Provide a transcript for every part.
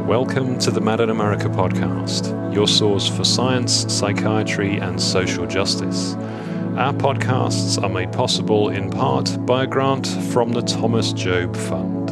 Welcome to the Mad in America podcast, your source for science, psychiatry, and social justice. Our podcasts are made possible in part by a grant from the Thomas Job Fund.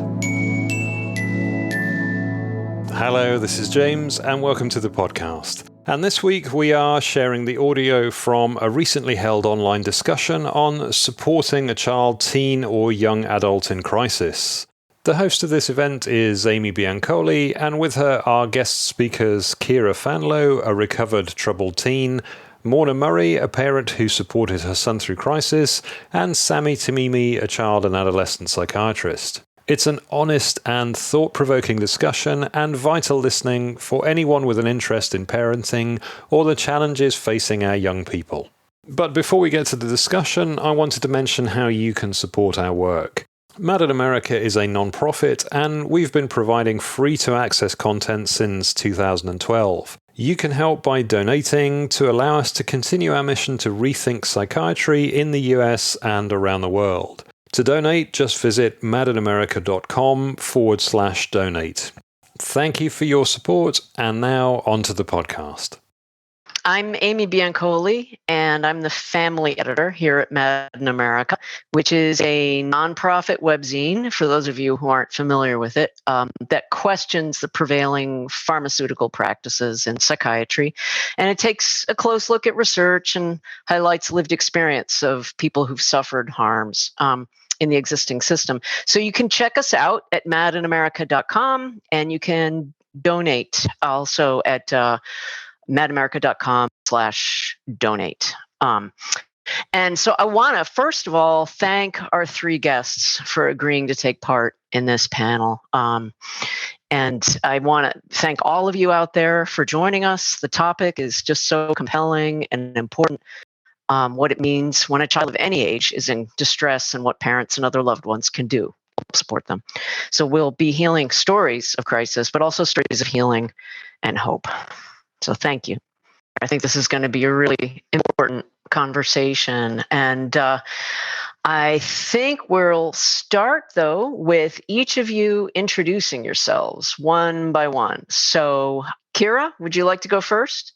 Hello, this is James, and welcome to the podcast. And this week we are sharing the audio from a recently held online discussion on supporting a child, teen, or young adult in crisis. The host of this event is Amy Biancolli, and with her are guest speakers Ciara Fanlo, a recovered troubled teen, Morna Murray, a parent who supported her son through crisis, and Sami Timimi, a child and adolescent psychiatrist. It's an honest and thought-provoking discussion and vital listening for anyone with an interest in parenting or the challenges facing our young people. But before we get to the discussion, I wanted to mention how you can support our work. Mad in America is a non-profit, and we've been providing free-to-access content since 2012. You can help by donating to allow us to continue our mission to rethink psychiatry in the US and around the world. To donate, just visit madinaamerica.com/donate. Thank you for your support, and now on to the podcast. I'm Amy Biancolli, and I'm the family editor here at Mad in America, which is a nonprofit webzine, for those of you who aren't familiar with it, that questions the prevailing pharmaceutical practices in psychiatry. And it takes a close look at research and highlights lived experience of people who've suffered harms in the existing system. So you can check us out at madinamerica.com, and you can donate also at madamerica.com/donate. And so I want to, first of all, thank our three guests for agreeing to take part in this panel. And I want to thank all of you out there for joining us. The topic is just so compelling and important. What it means when a child of any age is in distress and what parents and other loved ones can do to support them. So we'll be healing stories of crisis, but also stories of healing and hope. So thank you. I think this is going to be a really important conversation. And I think we'll start, though, with each of you introducing yourselves one by one. So, Ciara, would you like to go first?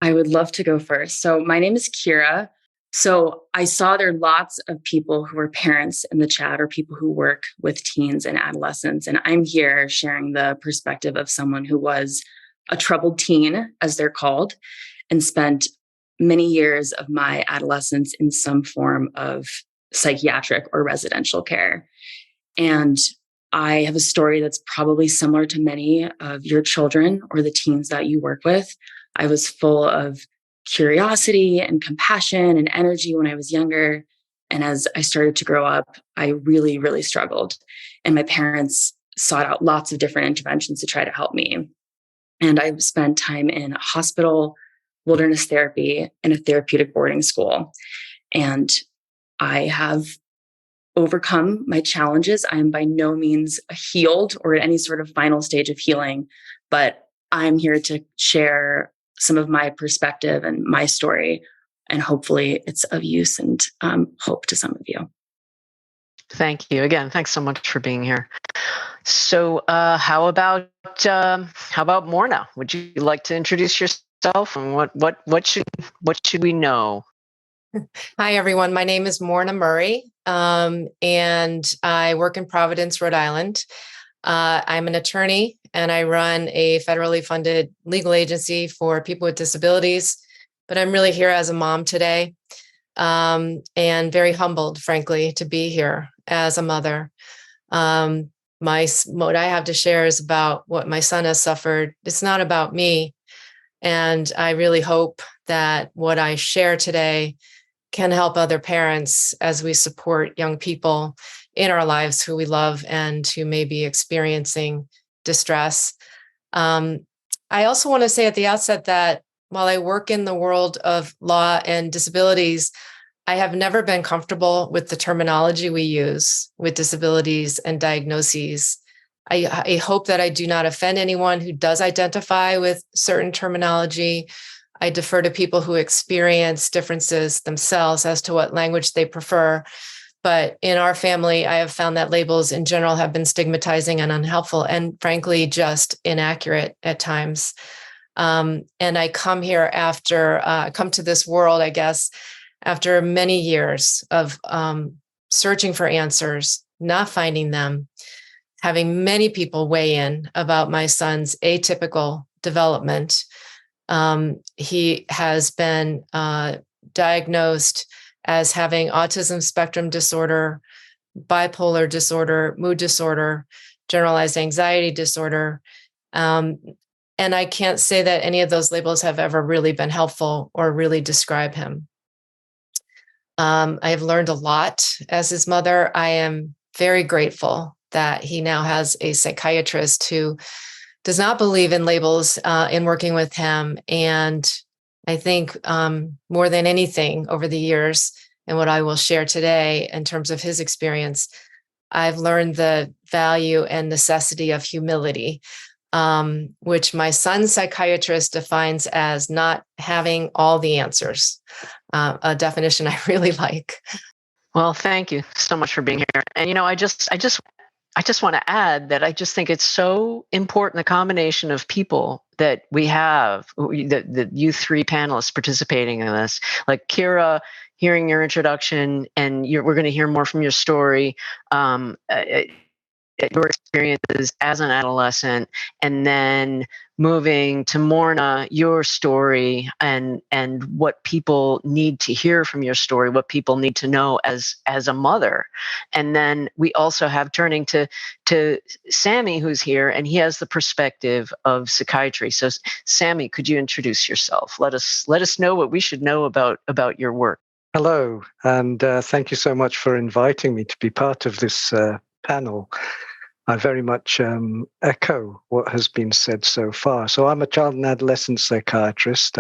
I would love to go first. So my name is Ciara. So I saw there are lots of people who are parents in the chat or people who work with teens and adolescents. And I'm here sharing the perspective of someone who was a troubled teen, as they're called, and spent many years of my adolescence in some form of psychiatric or residential care. And I have a story that's probably similar to many of your children or the teens that you work with. I was full of curiosity and compassion and energy when I was younger. And as I started to grow up, I really, really struggled. And my parents sought out lots of different interventions to try to help me. And I spent time in a hospital, wilderness therapy, and a therapeutic boarding school. And I have overcome my challenges. I am by no means healed or at any sort of final stage of healing, but I'm here to share some of my perspective and my story. And hopefully it's of use and hope to some of you. Thank you. Again, thanks so much for being here. So how about Morna? Would you like to introduce yourself, and what should we know? Hi, everyone. My name is Morna Murray, and I work in Providence, Rhode Island. I'm an attorney, and I run a federally funded legal agency for people with disabilities. But I'm really here as a mom today, and very humbled, frankly, to be here as a mother. What I have to share is about what my son has suffered. It's not about me. And I really hope that what I share today can help other parents as we support young people in our lives who we love and who may be experiencing distress. I also want to say at the outset that while I work in the world of law and disabilities, I have never been comfortable with the terminology we use with disabilities and diagnoses. I hope that I do not offend anyone who does identify with certain terminology. I defer to people who experience differences themselves as to what language they prefer. But in our family, I have found that labels in general have been stigmatizing and unhelpful, and frankly, just inaccurate at times. And I come here come to this world, I guess, after many years of searching for answers, not finding them, having many people weigh in about my son's atypical development. He has been diagnosed as having autism spectrum disorder, bipolar disorder, mood disorder, generalized anxiety disorder. And I can't say that any of those labels have ever really been helpful or really describe him. I have learned a lot as his mother. I am very grateful that he now has a psychiatrist who does not believe in labels in working with him. And I think more than anything over the years, and what I will share today in terms of his experience, I've learned the value and necessity of humility, which my son's psychiatrist defines as not having all the answers, a definition I really like. Well, thank you so much for being here. And, I just want to add that I just think it's so important, the combination of people that we have, the you three panelists participating in this, like Ciara, hearing your introduction, and we're going to hear more from your story, your experiences as an adolescent, and then moving to Morna, your story, and what people need to hear from your story, what people need to know as a mother. And then we also have turning to Sami, who's here, and he has the perspective of psychiatry. So Sami, could you introduce yourself? Let us know what we should know about your work. Hello, and thank you so much for inviting me to be part of this panel. I very much echo what has been said so far. So I'm a child and adolescent psychiatrist.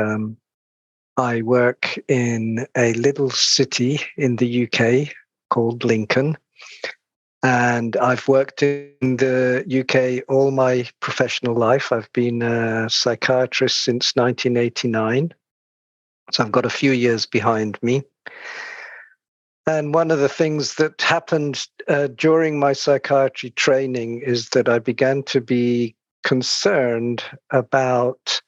I work in a little city in the UK called Lincoln. And I've worked in the UK all my professional life. I've been a psychiatrist since 1989. So I've got a few years behind me. And one of the things that happened during my psychiatry training is that I began to be concerned about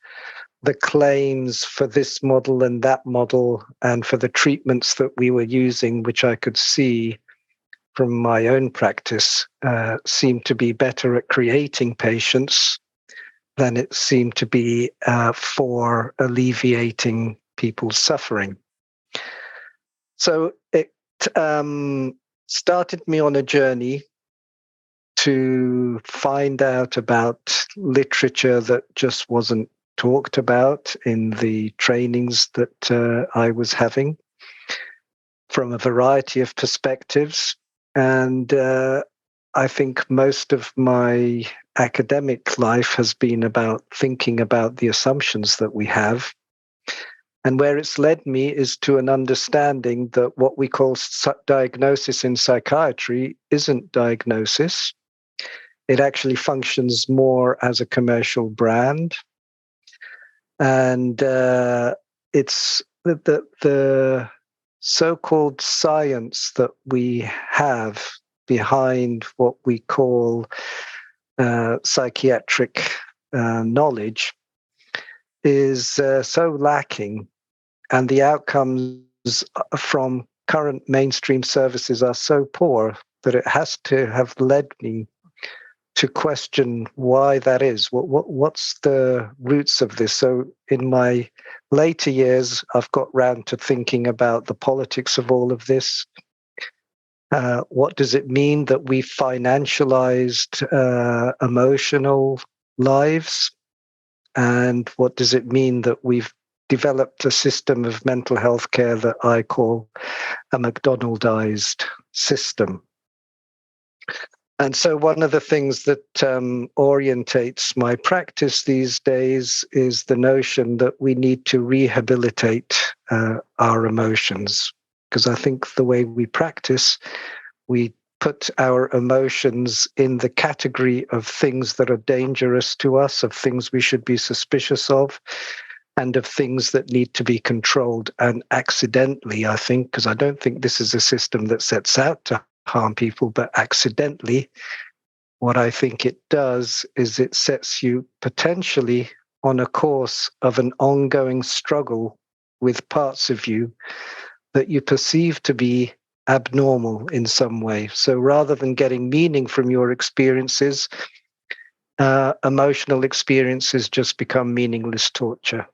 the claims for this model and that model, and for the treatments that we were using, which I could see from my own practice seemed to be better at creating patients than it seemed to be for alleviating people's suffering. So it started me on a journey to find out about literature that just wasn't talked about in the trainings that I was having from a variety of perspectives. And I think most of my academic life has been about thinking about the assumptions that we have. And where it's led me is to an understanding that what we call diagnosis in psychiatry isn't diagnosis. It actually functions more as a commercial brand. And it's the so-called science that we have behind what we call psychiatric knowledge is so lacking, and the outcomes from current mainstream services are so poor that it has to have led me to question why that is. What's the roots of this? So in my later years, I've got round to thinking about the politics of all of this. What does it mean that we financialized emotional lives? And what does it mean that we've developed a system of mental health care that I call a McDonaldized system? And so one of the things that orientates my practice these days is the notion that we need to rehabilitate our emotions. Because I think the way we practice, we put our emotions in the category of things that are dangerous to us, of things we should be suspicious of. and of things that need to be controlled. And accidentally, I think, because I don't think this is a system that sets out to harm people, but accidentally, what I think it does is it sets you potentially on a course of an ongoing struggle with parts of you that you perceive to be abnormal in some way. So rather than getting meaning from your experiences, emotional experiences just become meaningless torture.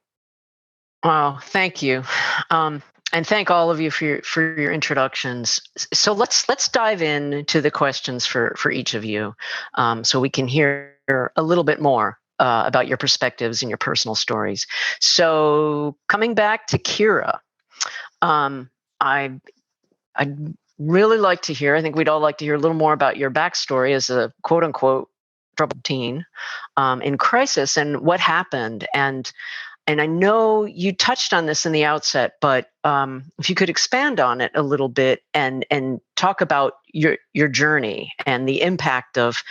Wow, thank you. And thank all of you for your introductions. So let's dive into the questions for each of you, so we can hear a little bit more about your perspectives and your personal stories. So coming back to Ciara, I'd really like to hear. I think we'd all like to hear a little more about your backstory as a quote unquote troubled teen in crisis, and what happened. And I know you touched on this in the outset, but if you could expand on it a little bit and talk about your journey and the impact of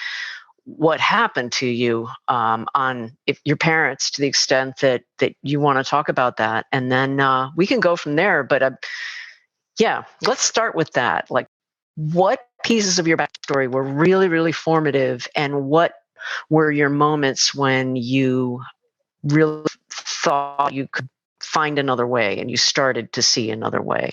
what happened to you on your parents, to the extent that you want to talk about that, and then we can go from there. But yeah, let's start with that. Like, what pieces of your backstory were really, really formative, and what were your moments when you really thought you could find another way and you started to see another way?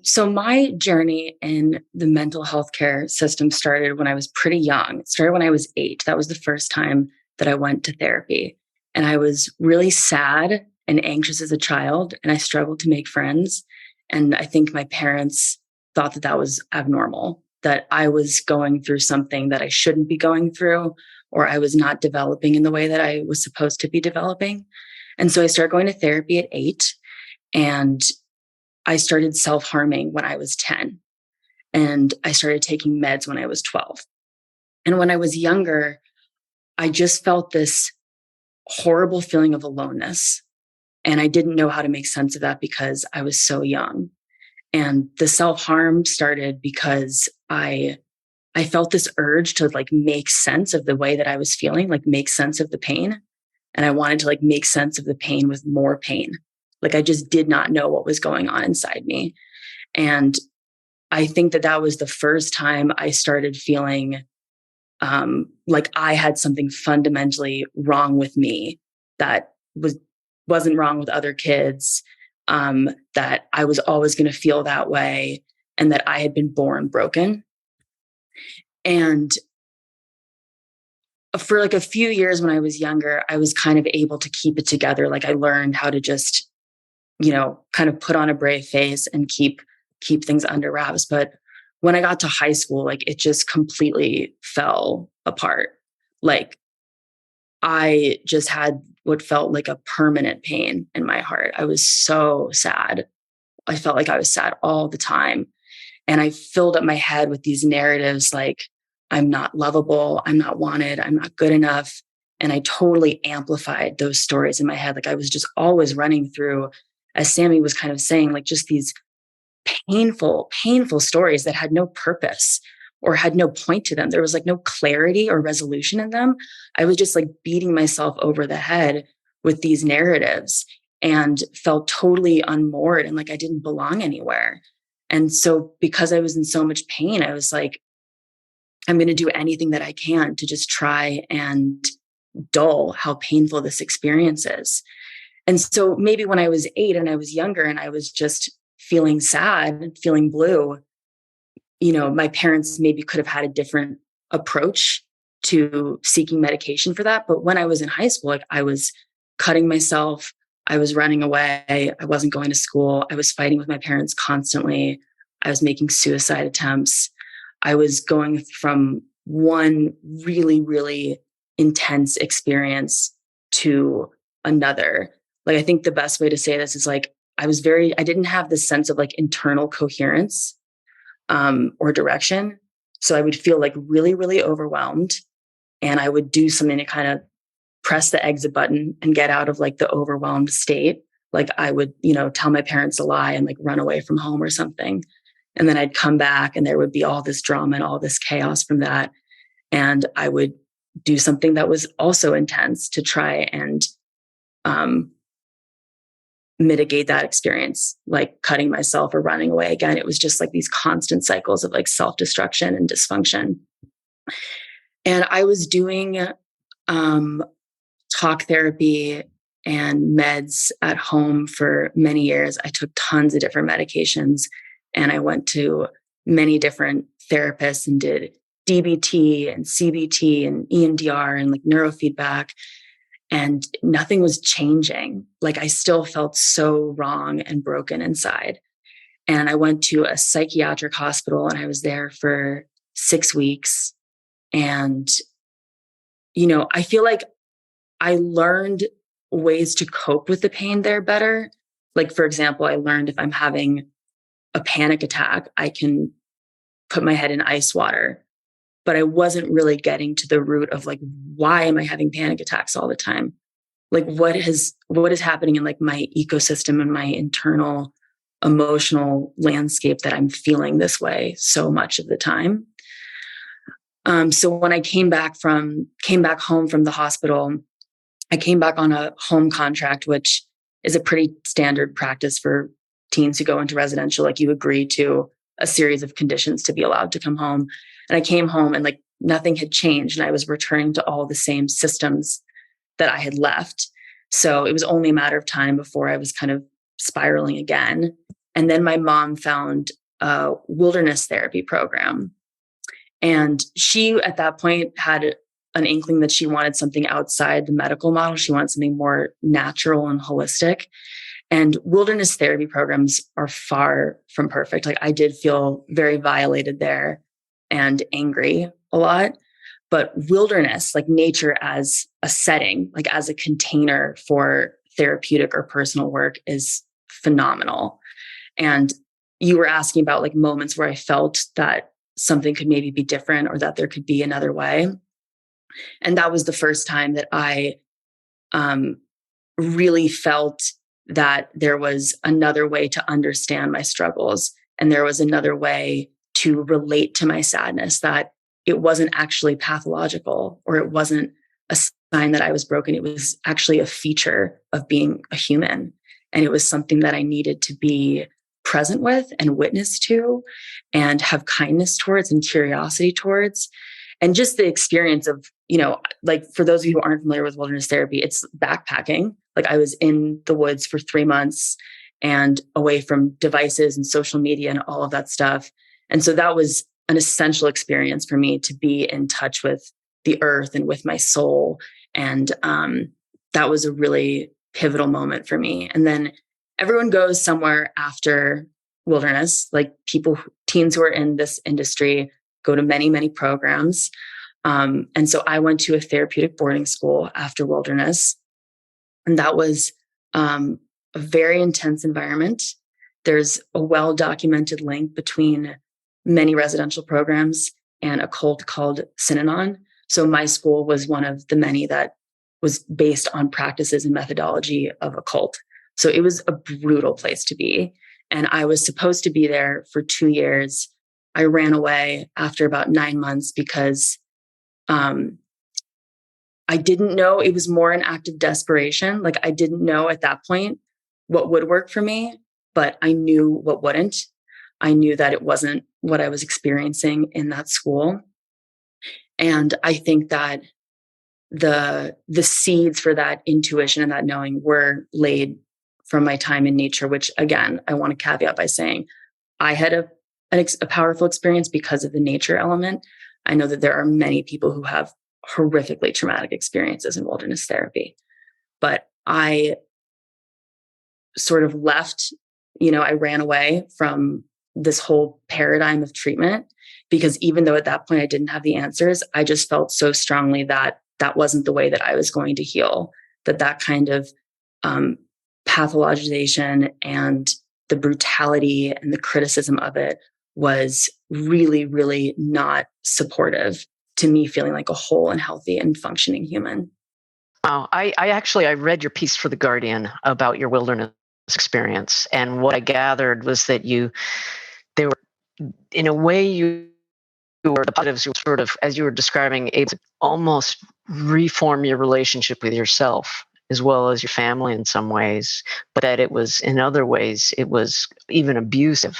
So my journey in the mental health care system started when I was pretty young. It started when I was 8. That was the first time that I went to therapy. And I was really sad and anxious as a child, and I struggled to make friends. And I think my parents thought that that was abnormal, that I was going through something that I shouldn't be going through, or I was not developing in the way that I was supposed to be developing. And so I started going to therapy at 8, and I started self-harming when I was 10, and I started taking meds when I was 12. And when I was younger, I just felt this horrible feeling of aloneness. And I didn't know how to make sense of that because I was so young. And the self-harm started because I felt this urge to like make sense of the way that I was feeling, like make sense of the pain. And I wanted to like make sense of the pain with more pain. Like I just did not know what was going on inside me. And I think that that was the first time I started feeling like I had something fundamentally wrong with me that wasn't wrong with other kids, that I was always going to feel that way, and that I had been born broken. And for like a few years when I was younger, I was kind of able to keep it together. Like I learned how to just, kind of put on a brave face and keep things under wraps. But when I got to high school, like it just completely fell apart. Like I just had what felt like a permanent pain in my heart. I was so sad. I felt like I was sad all the time. And I filled up my head with these narratives like, I'm not lovable, I'm not wanted, I'm not good enough. And I totally amplified those stories in my head. Like I was just always running through, as Sami was kind of saying, like just these painful stories that had no purpose or had no point to them. There was like no clarity or resolution in them. I was just like beating myself over the head with these narratives and felt totally unmoored and like I didn't belong anywhere. And so because I was in so much pain, I was like, I'm going to do anything that I can to just try and dull how painful this experience is. And so maybe when I was 8 and I was younger and I was just feeling sad, feeling blue, my parents maybe could have had a different approach to seeking medication for that. But when I was in high school, like I was cutting myself, I was running away, I wasn't going to school, I was fighting with my parents constantly, I was making suicide attempts. I was going from one really, really intense experience to another. Like, I think the best way to say this is like, I didn't have this sense of like internal coherence or direction. So I would feel like really, really overwhelmed, and I would do something to kind of press the exit button and get out of like the overwhelmed state. Like I would, tell my parents a lie and like run away from home or something. And then I'd come back and there would be all this drama and all this chaos from that. And I would do something that was also intense to try and mitigate that experience, like cutting myself or running away again. It was just like these constant cycles of like self-destruction and dysfunction. And I was doing talk therapy and meds at home for many years. I took tons of different medications, and I went to many different therapists and did DBT and CBT and EMDR and like neurofeedback, and nothing was changing. Like I still felt so wrong and broken inside. And I went to a psychiatric hospital, and I was there for 6 weeks. And, I feel like I learned ways to cope with the pain there better. Like, for example, I learned if I'm having a panic attack, I can put my head in ice water. But I wasn't really getting to the root of like, why am I having panic attacks all the time? Like what is happening in like my ecosystem and my internal emotional landscape that I'm feeling this way so much of the time. So when I came back home from the hospital, I came back on a home contract, which is a pretty standard practice for teens who go into residential. Like you agree to a series of conditions to be allowed to come home. And I came home and like nothing had changed. And I was returning to all the same systems that I had left. So it was only a matter of time before I was kind of spiraling again. And then my mom found a wilderness therapy program. And she, at that point, had an inkling that she wanted something outside the medical model. She wanted something more natural and holistic. And wilderness therapy programs are far from perfect. Like I did feel very violated there and angry a lot. But wilderness, like nature as a setting, like as a container for therapeutic or personal work, is phenomenal. And you were asking about like moments where I felt that something could maybe be different or that there could be another way. And that was the first time that I really felt that there was another way to understand my struggles. And there was another way to relate to my sadness, that it wasn't actually pathological, or it wasn't a sign that I was broken. It was actually a feature of being a human. And it was something that I needed to be present with and witness to and have kindness towards and curiosity towards. And just the experience of, like for those of you who aren't familiar with wilderness therapy, it's backpacking. Like I was in the woods for 3 months and away from devices and social media and all of that stuff. And so that was an essential experience for me to be in touch with the earth and with my soul. And that was a really pivotal moment for me. And then everyone goes somewhere after wilderness, like teens who are in this industry go to many, many programs. And so I went to a therapeutic boarding school after wilderness. And that was a very intense environment. There's a well-documented link between many residential programs and a cult called Synanon. So my school was one of the many that was based on practices and methodology of a cult. So it was a brutal place to be. And I was supposed to be there for 2 years. I ran away after about 9 months because I didn't know. It was more an act of desperation. Like I didn't know at that point what would work for me, but I knew what wouldn't. I knew that it wasn't what I was experiencing in that school. And I think that the seeds for that intuition and that knowing were laid from my time in nature, which again, I want to caveat by saying I had a powerful experience because of the nature element. I know that there are many people who have horrifically traumatic experiences in wilderness therapy, but I sort of left, I ran away from this whole paradigm of treatment because even though at that point I didn't have the answers, I just felt so strongly that that wasn't the way that I was going to heal, that kind of pathologization and the brutality and the criticism of it was really, really not supportive to me feeling like a whole and healthy and functioning human. Oh, I read your piece for The Guardian about your wilderness experience. And what I gathered was that they were, in a way, you were the positives, you were sort of, as you were describing, able to almost reform your relationship with yourself as well as your family in some ways, but that it was in other ways it was even abusive.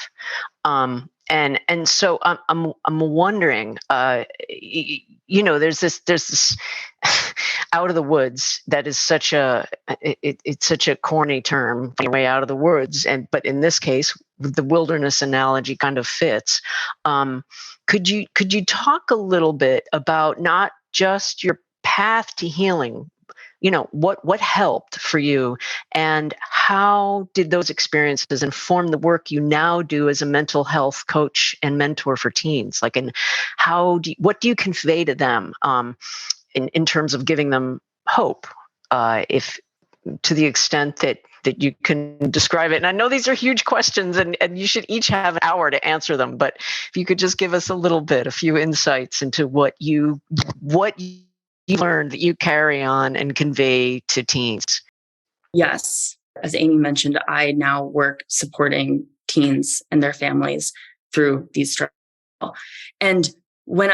And so I'm wondering, there's this out of the woods that is such it's such a corny term, your way out of the woods, but in this case, the wilderness analogy kind of fits. Could you talk a little bit about not just your path to healing? What helped for you, and how did those experiences inform the work you now do as a mental health coach and mentor for teens? And what do you convey to them in terms of giving them hope, if to the extent that you can describe it? And I know these are huge questions, and you should each have an hour to answer them, but if you could just give us a few insights into what you learned that you carry on and convey to teens. Yes. As Amy mentioned, I now work supporting teens and their families through these struggles. And when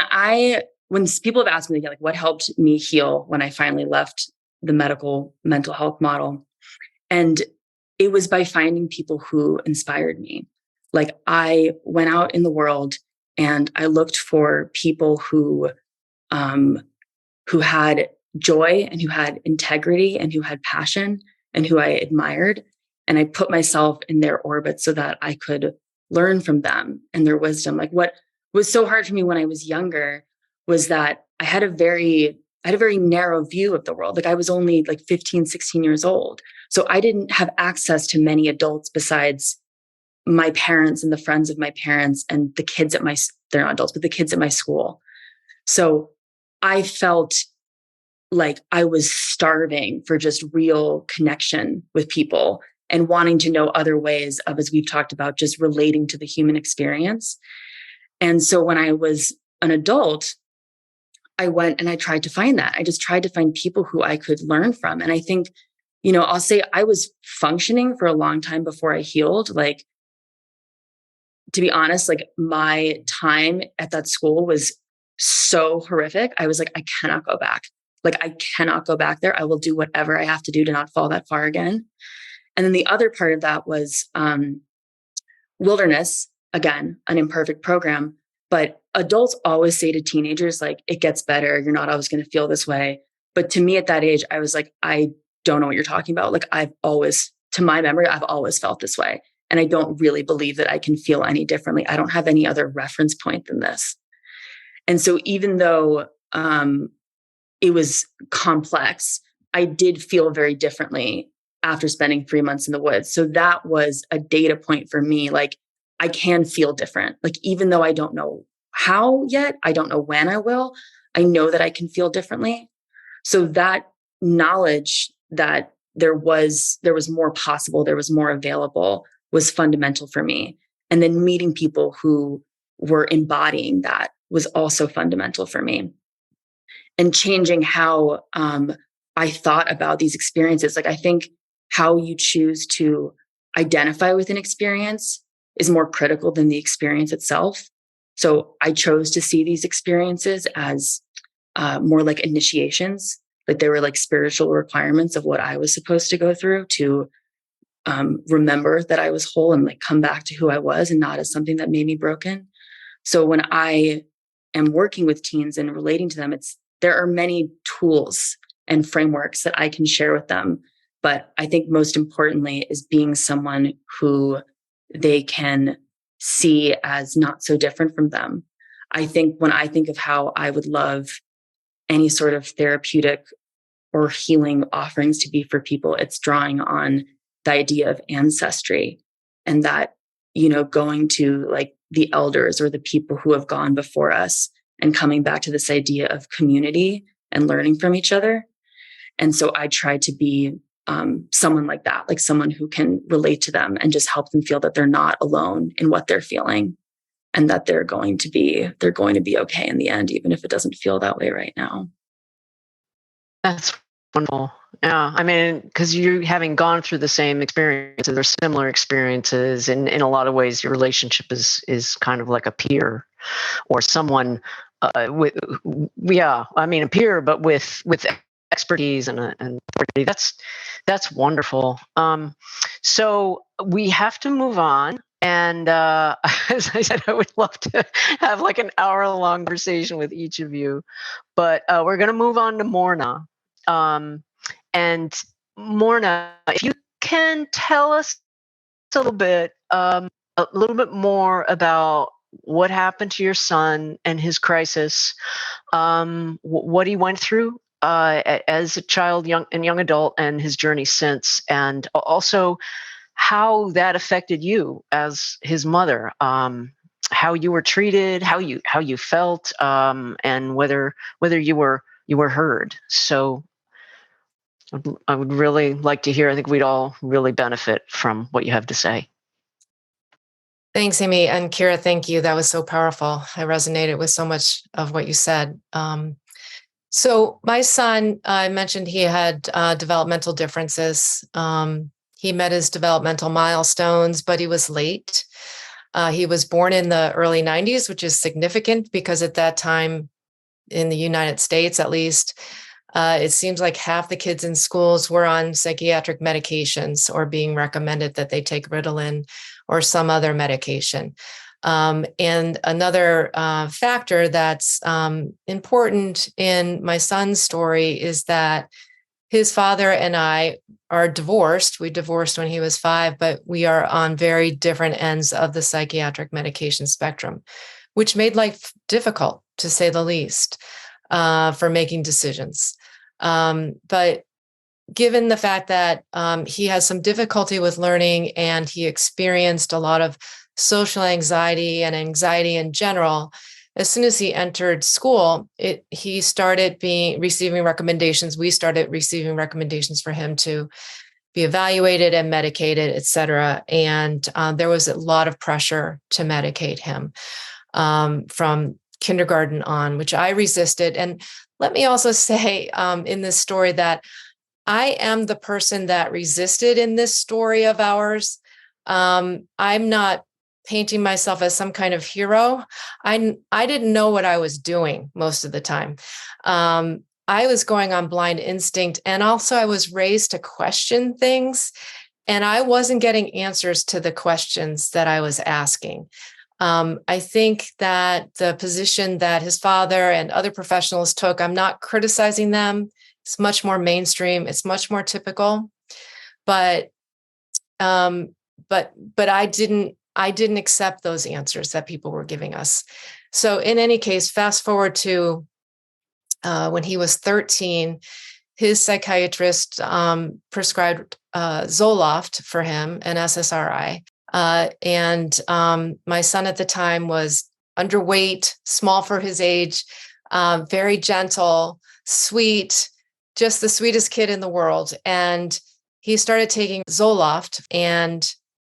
people have asked me, what helped me heal when I finally left the medical mental health model, and it was by finding people who inspired me. I went out in the world and I looked for people who had joy and who had integrity and who had passion and who I admired. And I put myself in their orbit so that I could learn from them and their wisdom. What was so hard for me when I was younger was that I had a very narrow view of the world. I was only 15, 16 years old. So I didn't have access to many adults besides my parents and the friends of my parents and the kids they're not adults, but the kids at my school. So I felt like I was starving for just real connection with people and wanting to know other ways of, as we've talked about, just relating to the human experience. And so when I was an adult, I went and I tried to find that. I just tried to find people who I could learn from. And I think, I'll say I was functioning for a long time before I healed. To be honest, my time at that school was so horrific. I was I cannot go back. I cannot go back there. I will do whatever I have to do to not fall that far again. And then the other part of that was wilderness, again, an imperfect program. But adults always say to teenagers, it gets better. You're not always going to feel this way. But to me at that age, I was I don't know what you're talking about. To my memory, I've always felt this way. And I don't really believe that I can feel any differently. I don't have any other reference point than this. And so even though it was complex, I did feel very differently after spending 3 months in the woods. So that was a data point for me. I can feel different. Even though I don't know how yet, I don't know when I will, I know that I can feel differently. So that knowledge that there was more possible, there was more available, was fundamental for me. And then meeting people who were embodying that was also fundamental for me. And changing how I thought about these experiences. I think how you choose to identify with an experience is more critical than the experience itself. So I chose to see these experiences as more like initiations, that they were spiritual requirements of what I was supposed to go through to remember that I was whole and come back to who I was, and not as something that made me broken. So when I am working with teens and relating to them, there are many tools and frameworks that I can share with them. But I think most importantly is being someone who they can see as not so different from them. I think when I think of how I would love any sort of therapeutic or healing offerings to be for people, it's drawing on the idea of ancestry, and that, going to the elders or the people who have gone before us and coming back to this idea of community and learning from each other. And so I try to be someone like that, someone who can relate to them and just help them feel that they're not alone in what they're feeling, and that they're going to be okay in the end, even if it doesn't feel that way right now. That's wonderful. Yeah. I mean, because you having gone through the same experiences or similar experiences, and in a lot of ways, your relationship is kind of like a peer or someone a peer, but with expertise and that's wonderful. So we have to move on. And as I said, I would love to have like an hour-long conversation with each of you. But we're going to move on to Morna. And Morna, if you can tell us a little bit more about what happened to your son and his crisis, what he went through as a child, young adult, and his journey since, and also how that affected you as his mother, how you were treated, how you felt, and whether you were heard. So I would really like to hear. I think we'd all really benefit from what you have to say. Thanks, Amy. And Ciara, thank you. That was so powerful. I resonated with so much of what you said. So my son, I mentioned he had developmental differences. He met his developmental milestones, but he was late. He was born in the early 90s, which is significant because at that time, in the United States at least, it seems like half the kids in schools were on psychiatric medications or being recommended that they take Ritalin or some other medication. And another factor that's important in my son's story is that his father and I are divorced. We divorced when he was 5, but we are on very different ends of the psychiatric medication spectrum, which made life difficult, to say the least, for making decisions. But given the fact that he has some difficulty with learning and he experienced a lot of social anxiety and anxiety in general, as soon as he entered school, he started receiving recommendations. We started receiving recommendations for him to be evaluated and medicated, et cetera. And there was a lot of pressure to medicate him from kindergarten on, which I resisted. And let me also say in this story that I am the person that resisted in this story of ours. I'm not painting myself as some kind of hero. I didn't know what I was doing most of the time. I was going on blind instinct. And also I was raised to question things. And I wasn't getting answers to the questions that I was asking. I think that the position that his father and other professionals took, I'm not criticizing them. It's much more mainstream. It's much more typical. But I didn't accept those answers that people were giving us. So in any case, fast forward to when he was 13, his psychiatrist prescribed Zoloft for him, an SSRI. And my son at the time was underweight, small for his age, very gentle, sweet, just the sweetest kid in the world. And he started taking Zoloft, and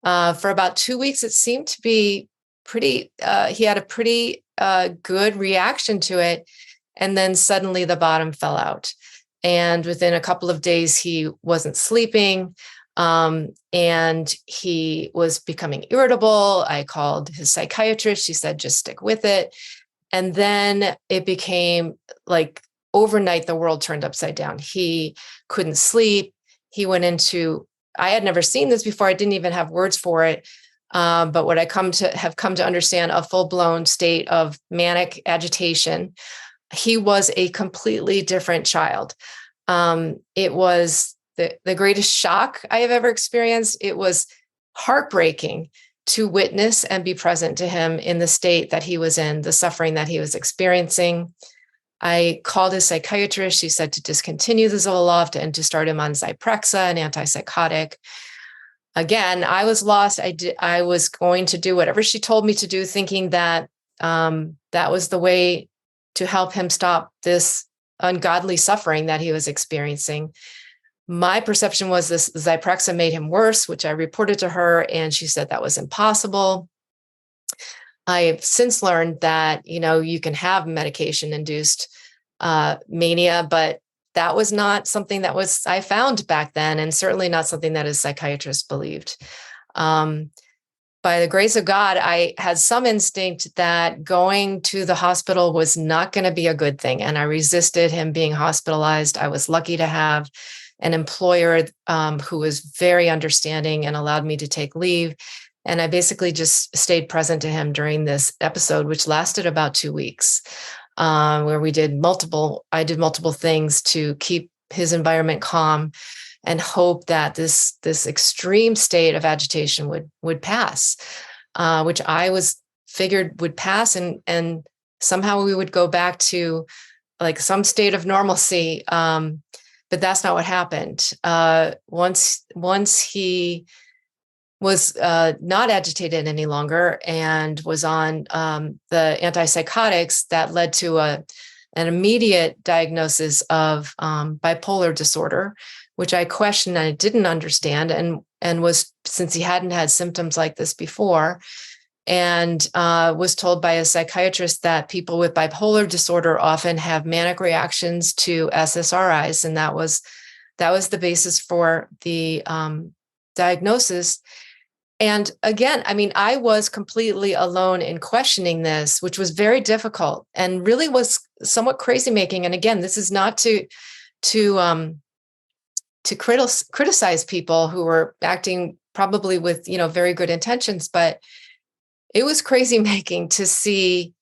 for about 2 weeks, it seemed to be he had a pretty good reaction to it. And then suddenly the bottom fell out. And within a couple of days, he wasn't sleeping. And he was becoming irritable. I called his psychiatrist. She said, just stick with it. And then it became like overnight, the world turned upside down. He couldn't sleep. He went into, I had never seen this before. I didn't even have words for it. But what I have come to understand, a full-blown state of manic agitation. He was a completely different child. It was the greatest shock I have ever experienced. It was heartbreaking to witness and be present to him in the state that he was in, the suffering that he was experiencing. I called his psychiatrist. She said to discontinue the Zoloft and to start him on Zyprexa, an antipsychotic. Again, I was lost. I was going to do whatever she told me to do, thinking that that was the way to help him stop this ungodly suffering that he was experiencing. My perception was this Zyprexa made him worse, which I reported to her, and she said that was impossible. I've since learned that, you can have medication-induced mania, but that was not something that I found back then, and certainly not something that his psychiatrist believed. by the grace of God, I had some instinct that going to the hospital was not going to be a good thing. And I resisted him being hospitalized. I was lucky to have an employer who was very understanding and allowed me to take leave. And I basically just stayed present to him during this episode, which lasted about 2 weeks, where I did multiple things to keep his environment calm and hope that this extreme state of agitation would pass, which I figured would pass, and somehow we would go back to like some state of normalcy. But that's not what happened. Once he was not agitated any longer and was on the antipsychotics, that led to an immediate diagnosis of bipolar disorder, which I questioned and I didn't understand, and was, since he hadn't had symptoms like this before, and was told by a psychiatrist that people with bipolar disorder often have manic reactions to SSRIs, and that was the basis for the diagnosis. And again, I mean, I was completely alone in questioning this, which was very difficult and really was somewhat crazy making. And again, this is not to criticize people who were acting probably with, very good intentions, but it was crazy making to see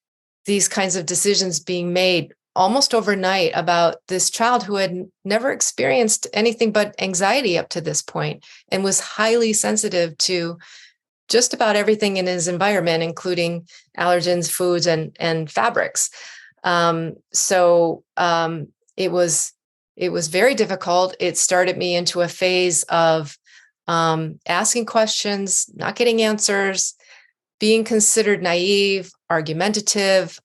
these kinds of decisions being made almost overnight about this child who had never experienced anything but anxiety up to this point and was highly sensitive to just about everything in his environment, including allergens, foods, and fabrics. So it was very difficult. It started me into a phase of asking questions, not getting answers, being considered naive, argumentative,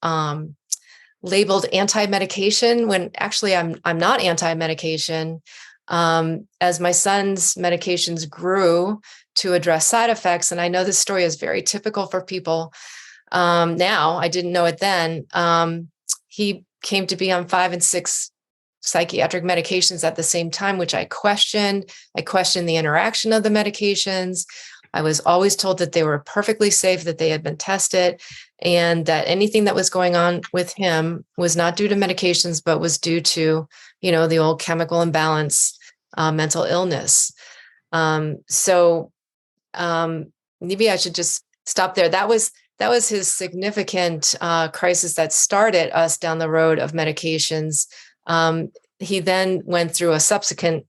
labeled anti-medication when actually I'm not anti-medication. As my son's medications grew to address side effects, and I know this story is very typical for people now, I didn't know it then, he came to be on 5 and 6 psychiatric medications at the same time, which I questioned. I questioned the interaction of the medications. I was always told that they were perfectly safe, that they had been tested, and that anything that was going on with him was not due to medications, but was due to, the old chemical imbalance, mental illness. So maybe I should just stop there. That was his significant crisis that started us down the road of medications. He then went through a subsequent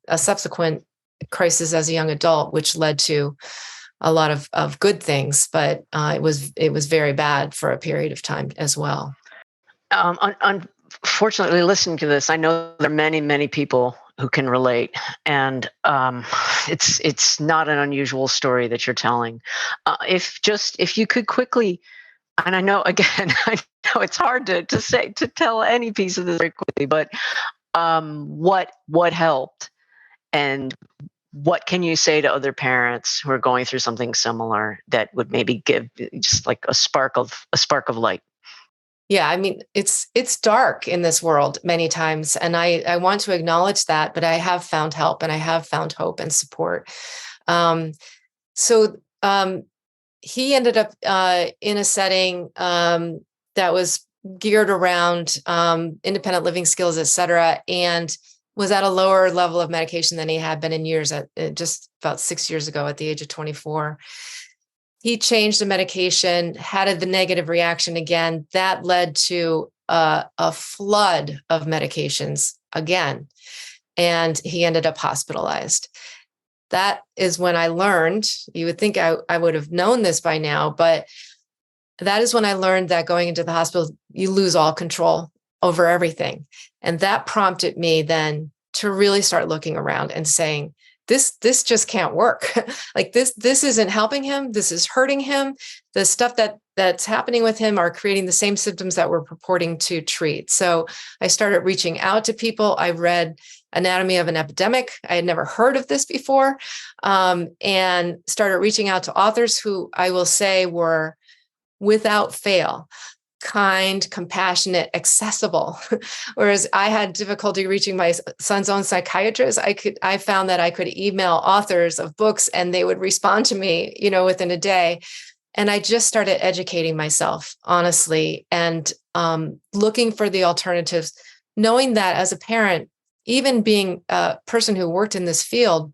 crisis as a young adult, which led to a lot of good things, but it was very bad for a period of time as well. Unfortunately, listening to this, I know there are many, many people who can relate, and it's not an unusual story that you're telling. If you could quickly, and I know again, I know it's hard to tell any piece of this very quickly, but what helped, and what can you say to other parents who are going through something similar that would maybe give just like a spark of light? Yeah, I mean, it's dark in this world many times, and I want to acknowledge that, but I have found help and I have found hope and support. So he ended up in a setting that was geared around independent living skills, et cetera, and was at a lower level of medication than he had been in years, just about 6 years ago at the age of 24. He changed the medication, had the negative reaction again. That led to a flood of medications again, and he ended up hospitalized. That is when I learned, you would think I would have known this by now, but that is when I learned that going into the hospital, you lose all control over everything. And that prompted me then to really start looking around and saying, this just can't work. Like this isn't helping him. This is hurting him. The stuff that's happening with him are creating the same symptoms that we're purporting to treat. So I started reaching out to people. I read Anatomy of an Epidemic. I had never heard of this before, and started reaching out to authors who I will say were, without fail, kind, compassionate, accessible. Whereas I had difficulty reaching my son's own psychiatrist. I found that I could email authors of books and they would respond to me, within a day. And I just started educating myself, honestly, and looking for the alternatives, knowing that as a parent, even being a person who worked in this field,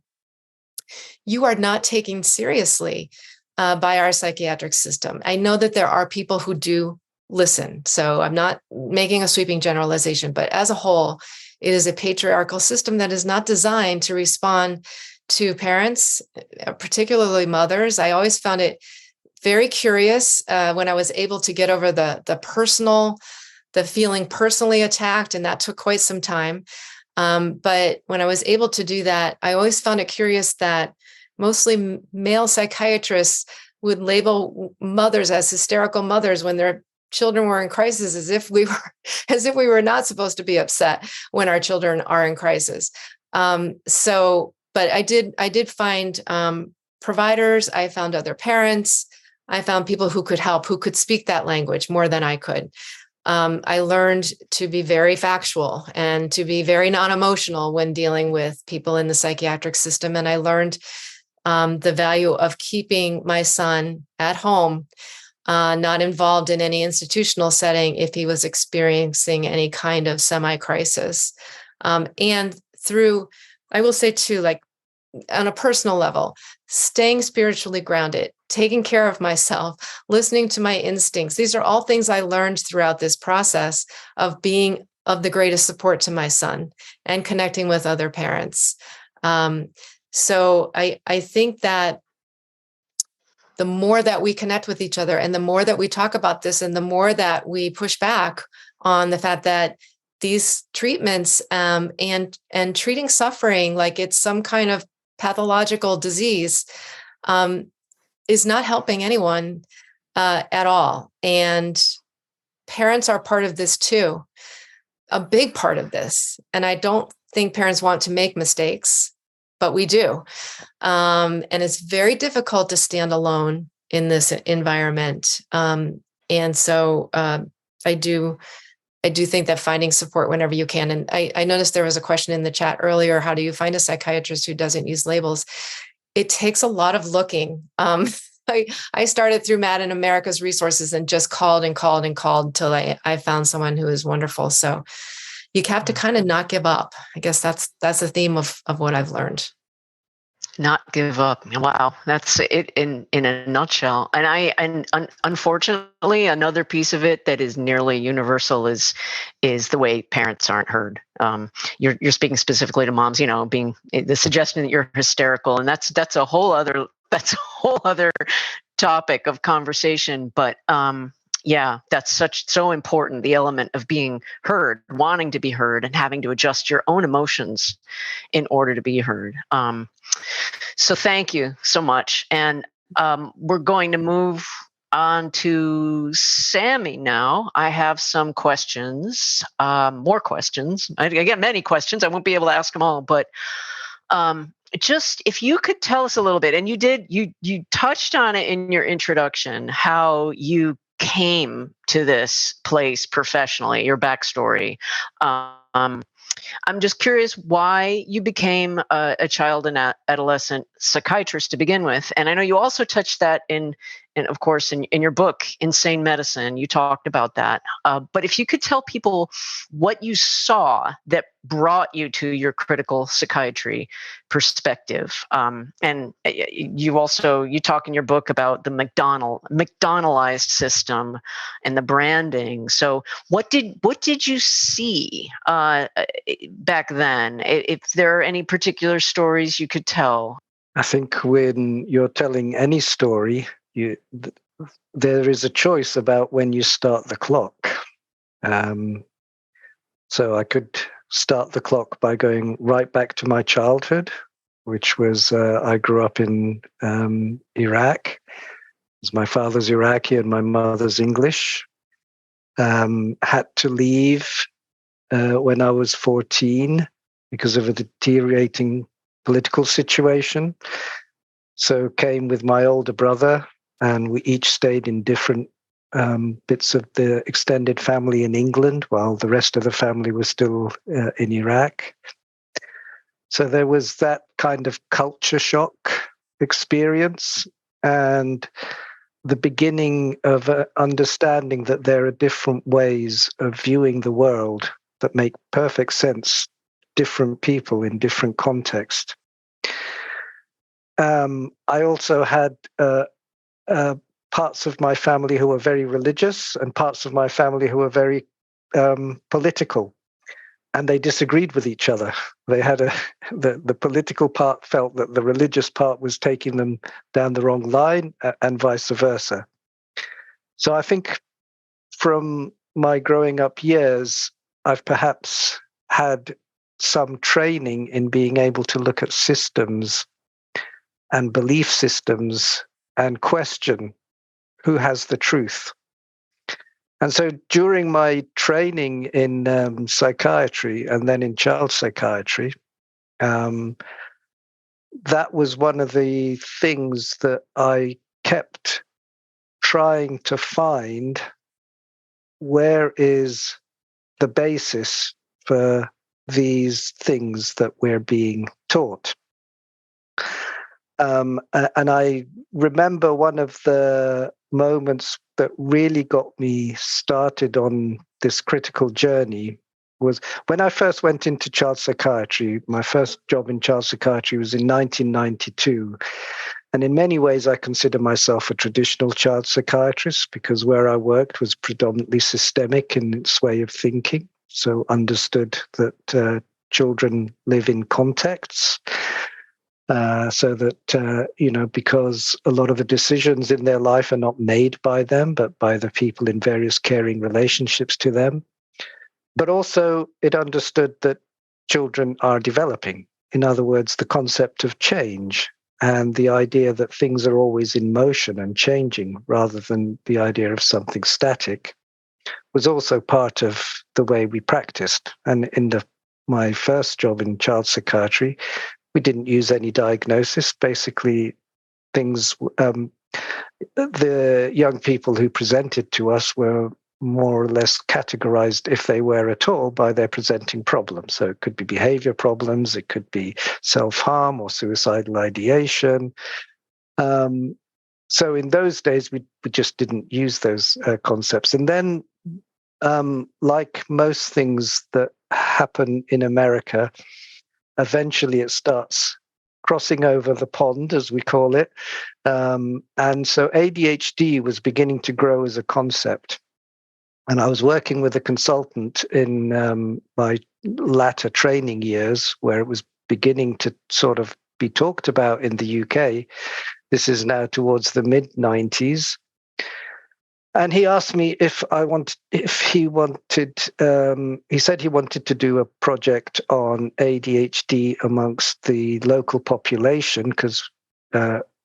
you are not taken seriously by our psychiatric system. I know that there are people who do listen. So I'm not making a sweeping generalization, but as a whole, it is a patriarchal system that is not designed to respond to parents, particularly mothers. I always found it very curious when I was able to get over the feeling personally attacked, and that took quite some time. But when I was able to do that, I always found it curious that mostly male psychiatrists would label mothers as hysterical mothers when their children were in crisis, as if we were not supposed to be upset when our children are in crisis. But I did find providers. I found other parents. I found people who could help, who could speak that language more than I could. I learned to be very factual and to be very non-emotional when dealing with people in the psychiatric system. And I learned the value of keeping my son at home, not involved in any institutional setting if he was experiencing any kind of semi-crisis. And through, I will say too, like on a personal level, staying spiritually grounded, taking care of myself, listening to my instincts. These are all things I learned throughout this process of being of the greatest support to my son and connecting with other parents. So I think that the more that we connect with each other and the more that we talk about this and the more that we push back on the fact that these treatments and treating suffering like it's some kind of pathological disease is not helping anyone at all. And parents are part of this too, a big part of this. And I don't think parents want to make mistakes, but we do. And it's very difficult to stand alone in this environment. And so I do think that finding support whenever you can. And I noticed there was a question in the chat earlier, how do you find a psychiatrist who doesn't use labels? It takes a lot of looking. I started through Mad in America's Resources and just called and called and called till I found someone who is wonderful. So you have to kind of not give up. I guess that's the theme of what I've learned. Not give up. Wow, that's it in a nutshell. And unfortunately, another piece of it that is nearly universal is the way parents aren't heard. You're speaking specifically to moms, being the suggestion that you're hysterical, and that's a whole other topic of conversation. But yeah, that's so important, the element of being heard, wanting to be heard, and having to adjust your own emotions in order to be heard. So thank you so much. And we're going to move on to Sami now. I have some questions, more questions. I get many questions. I won't be able to ask them all, but just if you could tell us a little bit, and you touched on it in your introduction, how you came to this place professionally, your backstory. I'm just curious why you became a child and adolescent psychiatrist to begin with. And I know you also touched that in of course, in your book, Insane Medicine, you talked about that. But if you could tell people what you saw that brought you to your critical psychiatry perspective. And you talk in your book about the McDonaldized system and the branding. So what did you see back then? If there are any particular stories you could tell. I think when you're telling any story, there is a choice about when you start the clock. So I could start the clock by going right back to my childhood, which was I grew up in Iraq. My father's Iraqi and my mother's English. Had to leave when I was 14 because of a deteriorating political situation. So came with my older brother, and we each stayed in different bits of the extended family in England while the rest of the family was still in Iraq. So there was that kind of culture shock experience. And the beginning of understanding that there are different ways of viewing the world that make perfect sense, different people in different contexts. I also had parts of my family who were very religious and parts of my family who were very political, and they disagreed with each other. They had the political part felt that the religious part was taking them down the wrong line, and vice versa. So I think from my growing up years, I've perhaps had some training in being able to look at systems and belief systems and question who has the truth. And so during my training in psychiatry and then in child psychiatry, that was one of the things that I kept trying to find. Where is the basis for these things that we're being taught? And I remember one of the moments that really got me started on this critical journey was when I first went into child psychiatry. My first job in child psychiatry was in 1992. And in many ways, I consider myself a traditional child psychiatrist because where I worked was predominantly systemic in its way of thinking. So understood that children live in contexts. So that, because a lot of the decisions in their life are not made by them, but by the people in various caring relationships to them. But also it understood that children are developing. In other words, the concept of change and the idea that things are always in motion and changing rather than the idea of something static was also part of the way we practiced. And in my first job in child psychiatry, we didn't use any diagnosis. Basically, the young people who presented to us were more or less categorized, if they were at all, by their presenting problems. So it could be behavior problems, it could be self-harm or suicidal ideation. So in those days, we just didn't use those concepts. And then, like most things that happen in America, eventually it starts crossing over the pond, as we call it. And so ADHD was beginning to grow as a concept. And I was working with a consultant in my latter training years where it was beginning to sort of be talked about in the UK. This is now towards the mid-90s. And he asked me he said he wanted to do a project on ADHD amongst the local population because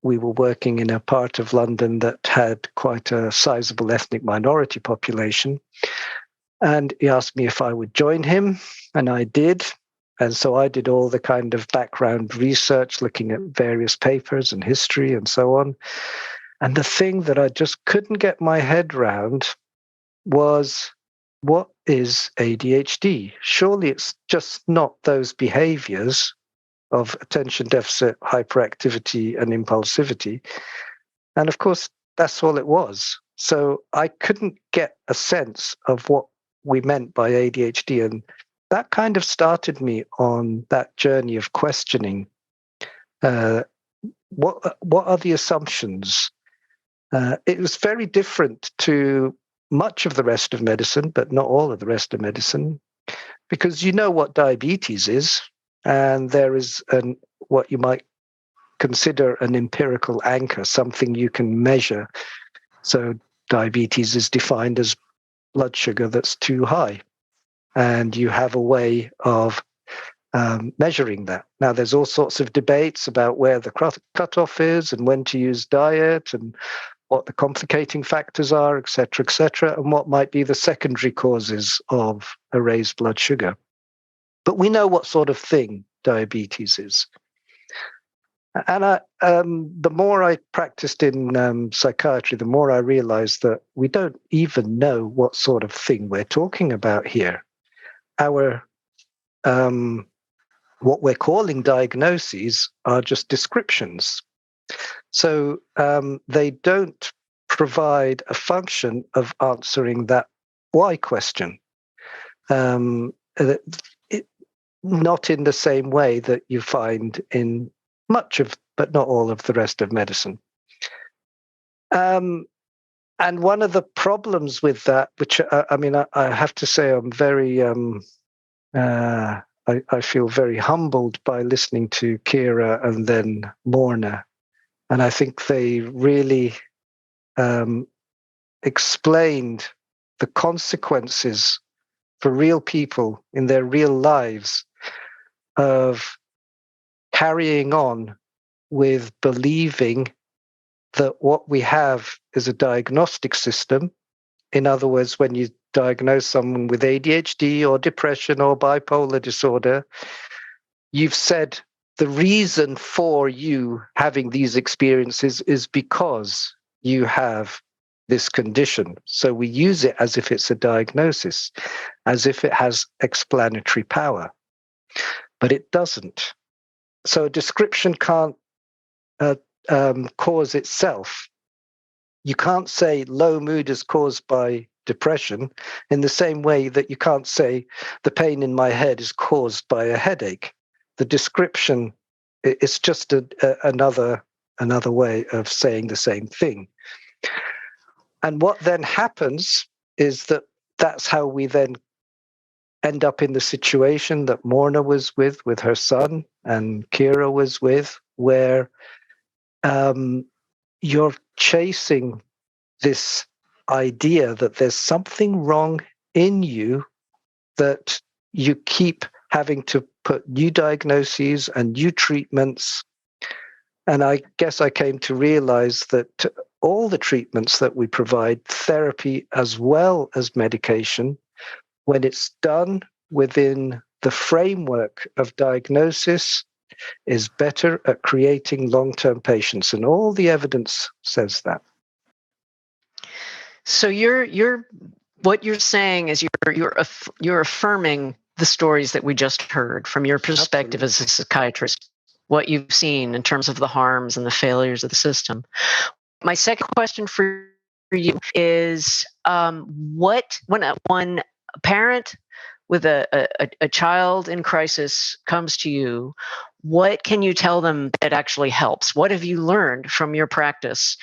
we were working in a part of London that had quite a sizable ethnic minority population. And he asked me if I would join him, and I did. And so I did all the kind of background research, looking at various papers and history and so on. And the thing that I just couldn't get my head round was, what is ADHD? Surely it's just not those behaviors of attention deficit, hyperactivity, and impulsivity. And of course, that's all it was. So I couldn't get a sense of what we meant by ADHD. And that kind of started me on that journey of questioning what are the assumptions. It was very different to much of the rest of medicine, but not all of the rest of medicine, because you know what diabetes is, and there is what you might consider an empirical anchor, something you can measure. So diabetes is defined as blood sugar that's too high, and you have a way of measuring that. Now, there's all sorts of debates about where the cutoff is and when to use diet and what the complicating factors are, et cetera, and what might be the secondary causes of a raised blood sugar. But we know what sort of thing diabetes is. And the more I practiced in psychiatry, the more I realized that we don't even know what sort of thing we're talking about here. Our what we're calling diagnoses are just descriptions. So they don't provide a function of answering that why question. Not in the same way that you find in much of, but not all of the rest of medicine. And one of the problems with that, which I have to say, I'm very, I feel very humbled by listening to Ciara and then Morna, and I think they really explained the consequences for real people in their real lives of carrying on with believing that what we have is a diagnostic system. In other words, when you diagnose someone with ADHD or depression or bipolar disorder, you've said the reason for you having these experiences is because you have this condition. So we use it as if it's a diagnosis, as if it has explanatory power. But it doesn't. So a description can't cause itself. You can't say low mood is caused by depression in the same way that you can't say the pain in my head is caused by a headache. The description is just another way of saying the same thing. And what then happens is that that's how we then end up in the situation that Morna was with her son and Ciara was with, where you're chasing this idea that there's something wrong in you, that you keep having to put new diagnoses and new treatments. And I guess I came to realize that all the treatments that we provide, therapy as well as medication, when it's done within the framework of diagnosis, is better at creating long-term patients. And all the evidence says that. So what you're saying is you're affirming the stories that we just heard from your perspective as a psychiatrist, what you've seen in terms of the harms and the failures of the system. My second question for you is, when a parent with a child in crisis comes to you, what can you tell them that actually helps? What have you learned from your practice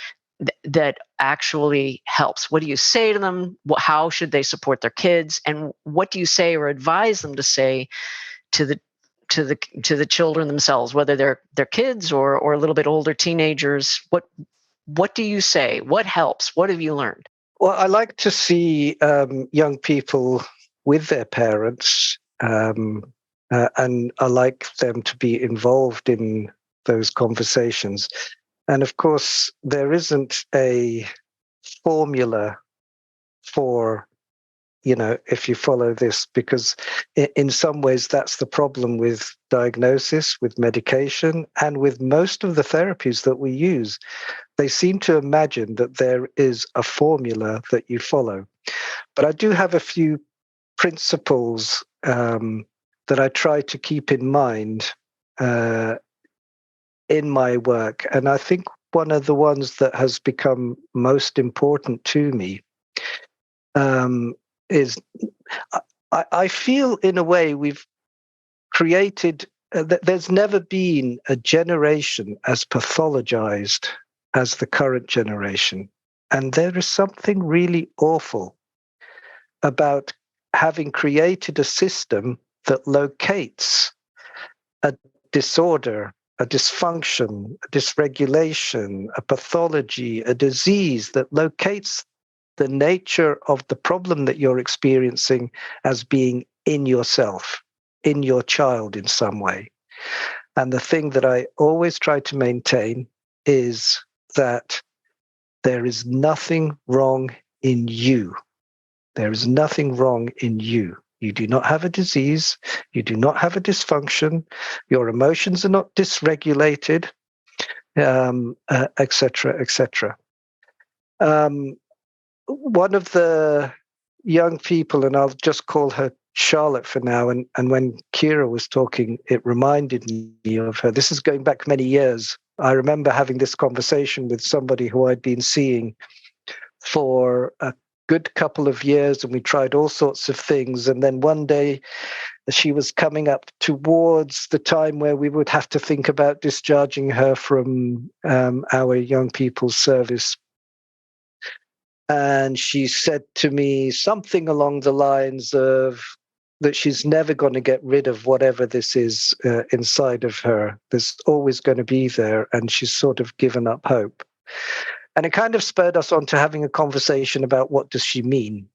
that actually helps? What do you say to them? How should they support their kids? And what do you say or advise them to say to the children themselves, whether they're kids or a little bit older teenagers? What do you say? What helps? What have you learned? Well, I like to see young people with their parents, and I like them to be involved in those conversations. And of course, there isn't a formula for, if you follow this, because in some ways that's the problem with diagnosis, with medication, and with most of the therapies that we use. They seem to imagine that there is a formula that you follow. But I do have a few principles that I try to keep in mind in my work. And I think one of the ones that has become most important to me is I feel in a way we've created, there's never been a generation as pathologized as the current generation. And there is something really awful about having created a system that locates a disorder, a dysfunction, a dysregulation, a pathology, a disease, that locates the nature of the problem that you're experiencing as being in yourself, in your child in some way. And the thing that I always try to maintain is that there is nothing wrong in you. There is nothing wrong in you. You do not have a disease. You do not have a dysfunction. Your emotions are not dysregulated, et cetera, et cetera. One of the young people, and I'll just call her Charlotte for now, and when Ciara was talking, it reminded me of her. This is going back many years. I remember having this conversation with somebody who I'd been seeing for a good couple of years, and we tried all sorts of things. And then one day she was coming up towards the time where we would have to think about discharging her from our young people's service. And she said to me something along the lines of that she's never going to get rid of whatever this is inside of her. There's always going to be there, and she's sort of given up hope. And it kind of spurred us on to having a conversation about what does she mean.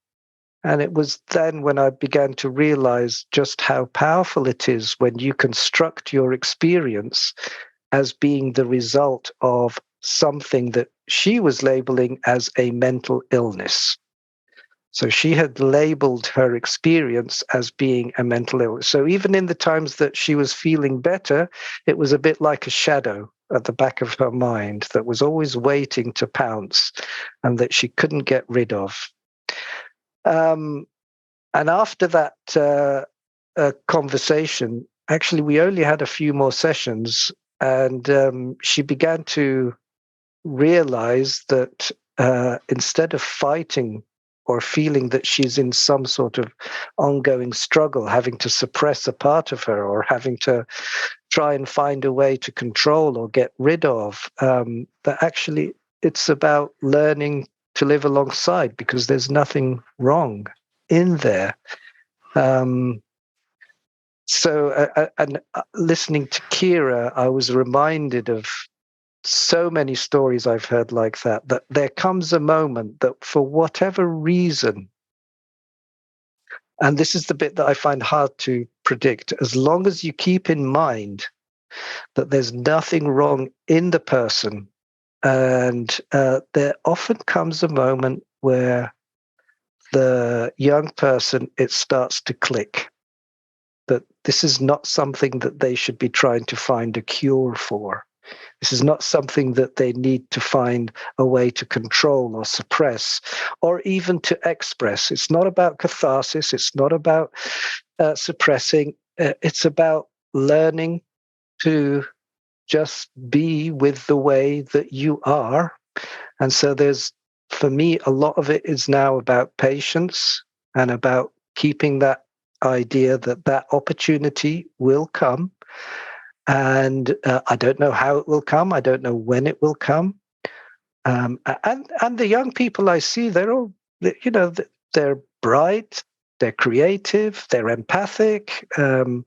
And it was then when I began to realize just how powerful it is when you construct your experience as being the result of something that she was labeling as a mental illness. So she had labeled her experience as being a mental illness. So even in the times that she was feeling better, it was a bit like a shadow at the back of her mind that was always waiting to pounce and that she couldn't get rid of. And after that conversation, actually, we only had a few more sessions, and she began to realize that instead of fighting or feeling that she's in some sort of ongoing struggle, having to suppress a part of her or having to try and find a way to control or get rid of, that actually it's about learning to live alongside because there's nothing wrong in there. Listening to Ciara, I was reminded of so many stories I've heard like that there comes a moment that for whatever reason, and this is the bit that I find hard to predict, as long as you keep in mind that there's nothing wrong in the person, and there often comes a moment where the young person, it starts to click, that this is not something that they should be trying to find a cure for. This is not something that they need to find a way to control or suppress or even to express. It's not about catharsis. It's not about suppressing. It's about learning to just be with the way that you are. And so for me, a lot of it is now about patience and about keeping that idea that opportunity will come. And I don't know how it will come. I don't know when it will come. And the young people I see, they're all, they're bright, they're creative, they're empathic, and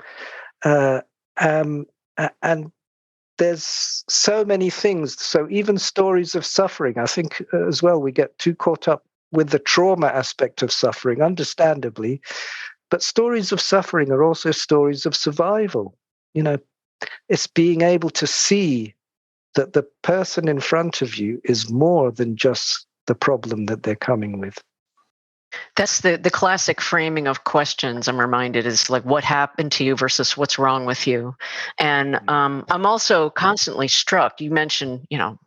there's so many things. So even stories of suffering, I think as well, we get too caught up with the trauma aspect of suffering, understandably. But stories of suffering are also stories of survival. It's being able to see that the person in front of you is more than just the problem that they're coming with. That's the classic framing of questions. I'm reminded is like, what happened to you versus what's wrong with you? And I'm also constantly struck. You mentioned, young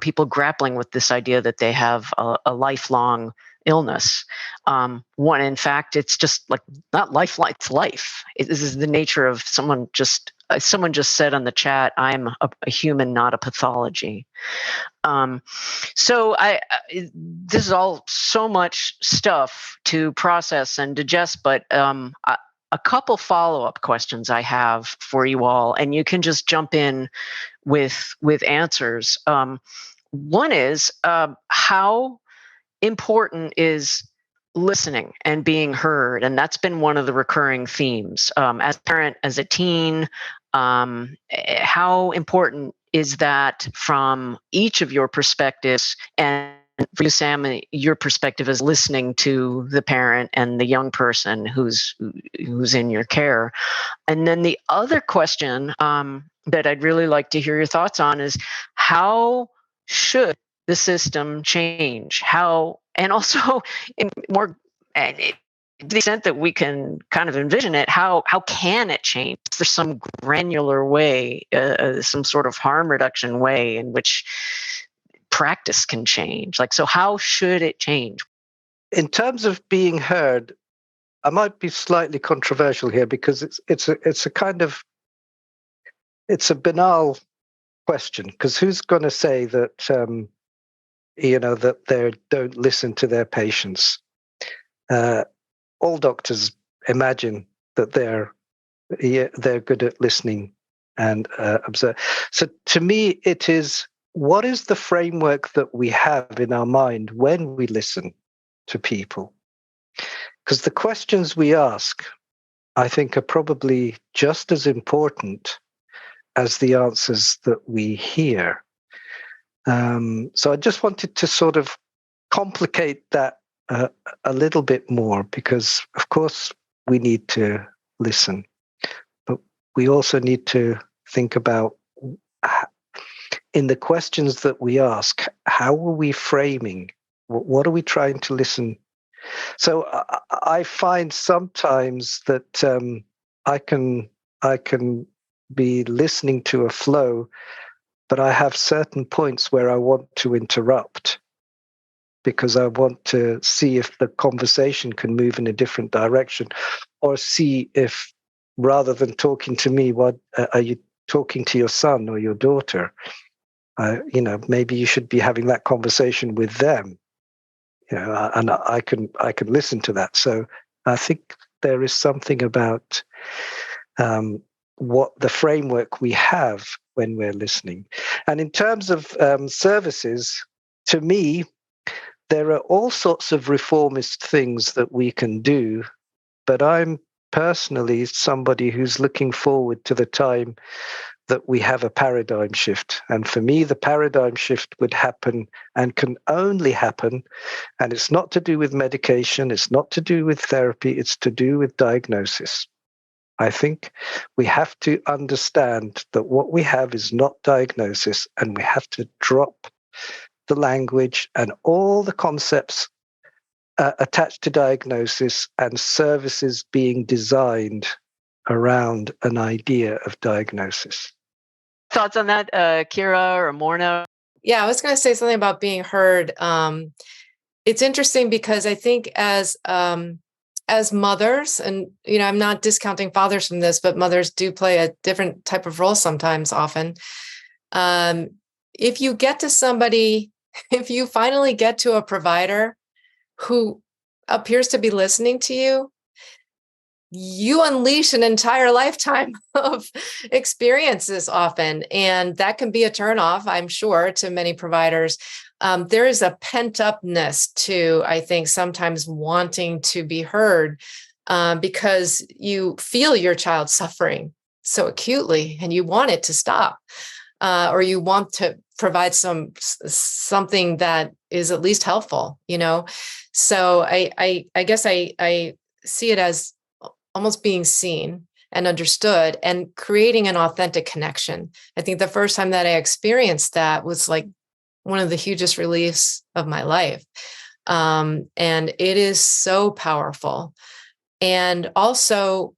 people grappling with this idea that they have a lifelong illness. One, in fact, it's just like not lifelong, it's life. This is the nature of someone just said on the chat, I'm a human, not a pathology. So this is all so much stuff to process and digest, but a couple follow-up questions I have for you all, and you can just jump in with answers. One is how important is listening and being heard? And that's been one of the recurring themes. As a parent, as a teen, how important is that from each of your perspectives? And for you, Sam, your perspective is listening to the parent and the young person who's in your care. And then the other question that I'd really like to hear your thoughts on is how should the system change? How, and also in more, to the extent that we can kind of envision it, how can it change? Is there some granular way, some sort of harm reduction way in which practice can change? Like, so how should it change? In terms of being heard, I might be slightly controversial here because it's a banal question, because who's going to say that that they don't listen to their patients. All doctors imagine that they're good at listening and observe. So to me, it is, what is the framework that we have in our mind when we listen to people? Because the questions we ask, I think, are probably just as important as the answers that we hear. So I just wanted to sort of complicate that a little bit more, because, of course, we need to listen, but we also need to think about, in the questions that we ask, how are we framing? What are we trying to listen? So I find sometimes that I can be listening to a flow, but I have certain points where I want to interrupt, because I want to see if the conversation can move in a different direction, or see if, rather than talking to me, what are you talking to your son or your daughter? Maybe you should be having that conversation with them. And I can listen to that. So I think there is something about what the framework we have when we're listening. And in terms of services, to me, there are all sorts of reformist things that we can do, but I'm personally somebody who's looking forward to the time that we have a paradigm shift. And for me, the paradigm shift would happen and can only happen, and it's not to do with medication, it's not to do with therapy, it's to do with diagnosis. I think we have to understand that what we have is not diagnosis, and we have to drop the language and all the concepts attached to diagnosis, and services being designed around an idea of diagnosis. Thoughts on that, Ciara or Morna? Yeah, I was going to say something about being heard. It's interesting because I think as mothers, and I'm not discounting fathers from this, but mothers do play a different type of role sometimes, often. If you get to somebody, if you finally get to a provider who appears to be listening to you, you unleash an entire lifetime of experiences often. And that can be a turnoff, I'm sure, to many providers. There is a pent-upness to, I think, sometimes wanting to be heard because you feel your child suffering so acutely and you want it to stop, or you want to provide something that is at least helpful, So I guess I see it as almost being seen and understood and creating an authentic connection. I think the first time that I experienced that was like one of the hugest reliefs of my life. And it is so powerful. And also,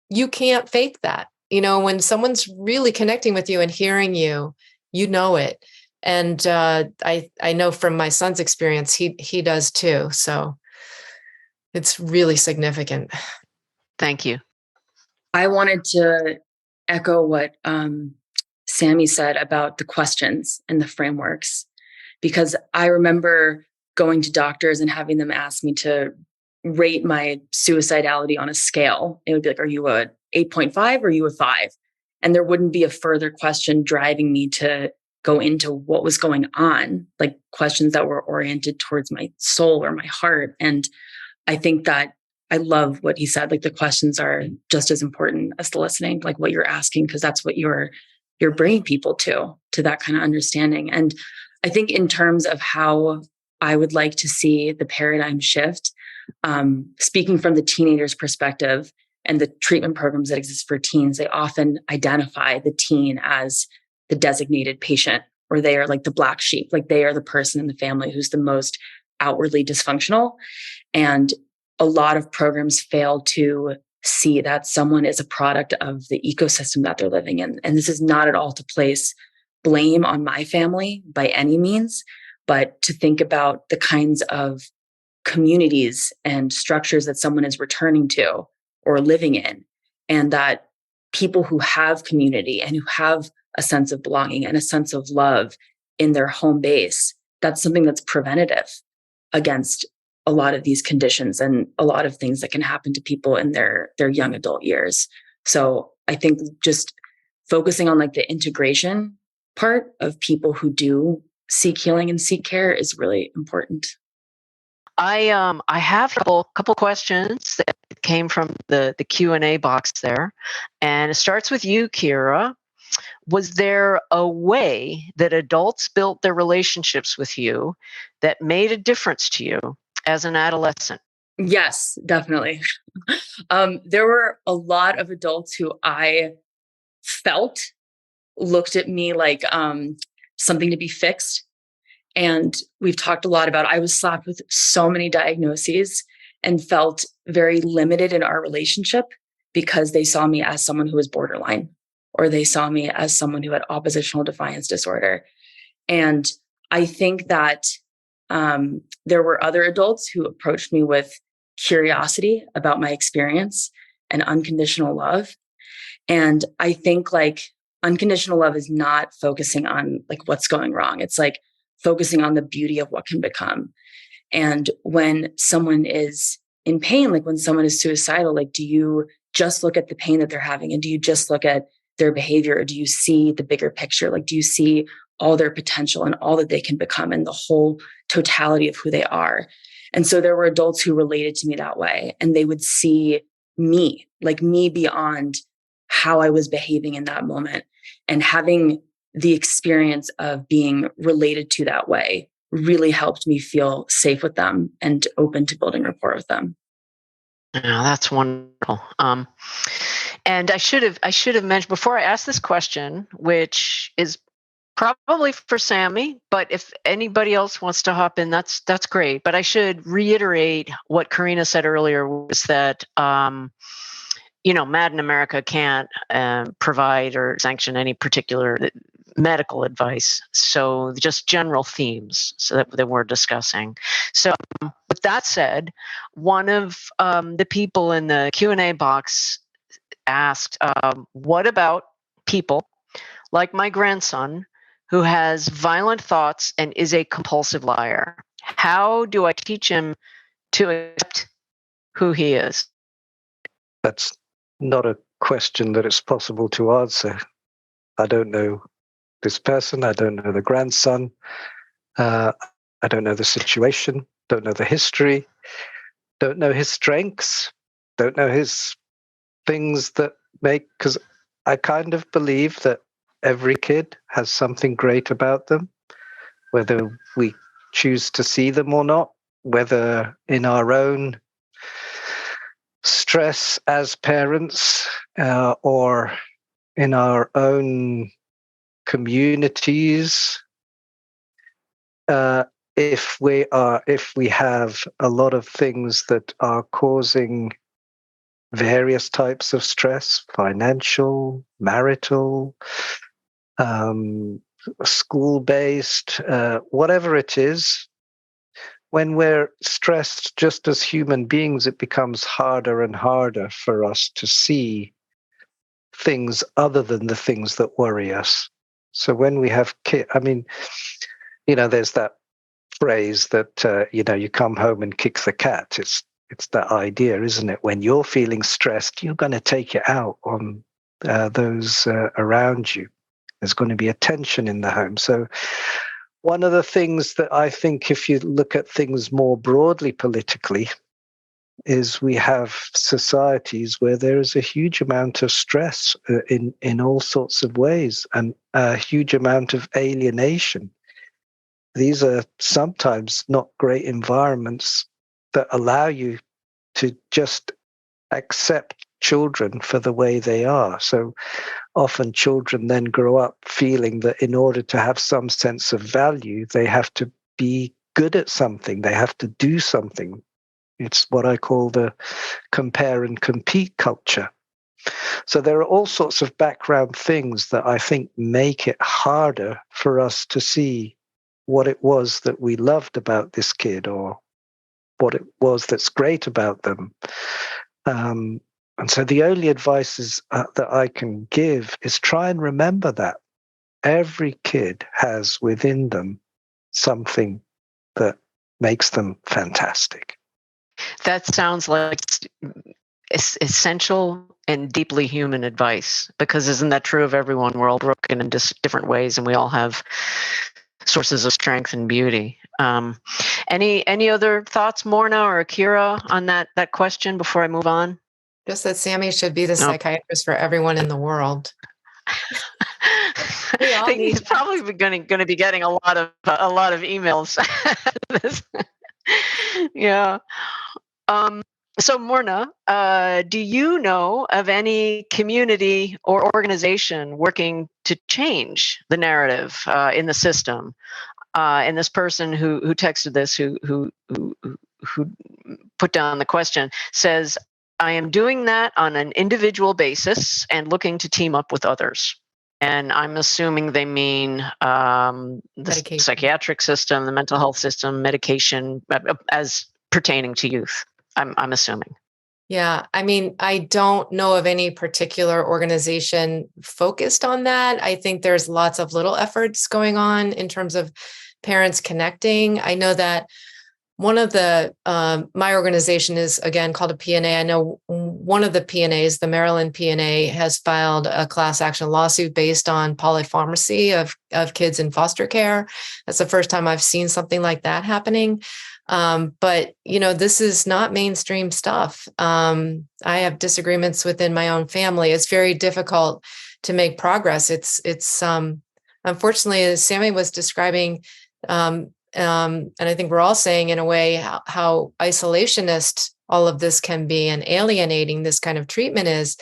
you can't fake that. When someone's really connecting with you and hearing you, you know it. And I know from my son's experience, he does too. So it's really significant. Thank you. I wanted to echo what Sami said about the questions and the frameworks, because I remember going to doctors and having them ask me to rate my suicidality on a scale. It would be like, are you a 8.5 or are you a 5? And there wouldn't be a further question driving me to go into what was going on, like questions that were oriented towards my soul or my heart. And I think that I love what he said. Like, the questions are just as important as the listening, like what you're asking, because that's what you're bringing people to that kind of understanding. And I think in terms of how I would like to see the paradigm shift, speaking from the teenager's perspective and the treatment programs that exist for teens, they often identify the teen as the designated patient, or they are like the black sheep, like they are the person in the family who's the most outwardly dysfunctional. And a lot of programs fail to see that someone is a product of the ecosystem that they're living in. And this is not at all to place blame on my family by any means, but to think about the kinds of communities and structures that someone is returning to or living in, and that people who have community and who have a sense of belonging and a sense of love in their home base that's something that's preventative against a lot of these conditions and a lot of things that can happen to people in their young adult years. So I think just focusing on like the integration part of people who do seek healing and seek care is really important. I have a couple questions that came from the Q&A box there, and it starts with you, Ciara. Was there a way that adults built their relationships with you that made a difference to you as an adolescent? Yes, definitely. There were a lot of adults who I felt looked at me like something to be fixed. And we've talked a lot about, I was slapped with so many diagnoses and felt very limited in our relationship because they saw me as someone who was borderline, or they saw me as someone who had oppositional defiance disorder. And I think that there were other adults who approached me with curiosity about my experience and unconditional love. And I think like unconditional love is not focusing on like what's going wrong. It's like focusing on the beauty of what can become. And when someone is in pain, like when someone is suicidal, like, do you just look at the pain that they're having? And do you just look at their behavior? Or do you see the bigger picture? Like, do you see all their potential and all that they can become and the whole totality of who they are? And so there were adults who related to me that way, and they would see me, like me beyond how I was behaving in that moment, and having the experience of being related to that way really helped me feel safe with them and open to building rapport with them. Oh, that's wonderful. And I should have mentioned before I asked this question, which is probably for Sami, but if anybody else wants to hop in, that's great. But I should reiterate what Karina said earlier, was that Mad in America can't provide or sanction any particular medical advice. So just general themes that we're discussing. So with that said, one of the people in the Q&A box asked, what about people like my grandson who has violent thoughts and is a compulsive liar? How do I teach him to accept who he is? That's not a question that it's possible to answer. I don't know this person. I don't know the grandson. I don't know the situation. Don't know the history. Don't know his strengths. Don't know his things that make, because I kind of believe that every kid has something great about them, whether we choose to see them or not, whether in our own stress as parents or in our own communities. If we have a lot of things that are causing various types of stress, financial, marital, school-based, whatever it is, when we're stressed just as human beings, it becomes harder and harder for us to see things other than the things that worry us. So when we have kids, there's that phrase that, you come home and kick the cat. It's that idea, isn't it? When you're feeling stressed, you're going to take it out on those around you. There's going to be a tension in the home. So one of the things that I think, if you look at things more broadly politically, is we have societies where there is a huge amount of stress in all sorts of ways, and a huge amount of alienation. These are sometimes not great environments that allow you to just accept children for the way they are. So often children then grow up feeling that in order to have some sense of value, they have to be good at something, they have to do something. It's what I call the compare and compete culture. So there are all sorts of background things that I think make it harder for us to see what it was that we loved about this kid, or what it was that's great about them. And so the only advice that I can give is try and remember that every kid has within them something that makes them fantastic. That sounds like essential and deeply human advice, because isn't that true of everyone? We're all broken in just different ways, and we all have sources of strength and beauty. Any other thoughts, Morna or Ciara, on that question before I move on? Just that Sami should be the psychiatrist for everyone in the world. I think he's probably going to be getting a lot of emails. Yeah. So Morna, do you know of any community or organization working to change the narrative in the system? And this person who texted this, who put down the question, says, "I am doing that on an individual basis and looking to team up with others." And I'm assuming they mean the psychiatric system, the mental health system, medication, as pertaining to youth. I'm assuming. Yeah, I mean, I don't know of any particular organization focused on that. I think there's lots of little efforts going on in terms of parents connecting. I know that one of the, my organization is, again, called a PNA. I know one of the PNAs, the Maryland PNA, has filed a class action lawsuit based on polypharmacy of kids in foster care. That's the first time I've seen something like that happening. But, this is not mainstream stuff. I have disagreements within my own family. It's very difficult to make progress. It's unfortunately, as Sami was describing, and I think we're all saying in a way how isolationist all of this can be and alienating this kind of treatment is.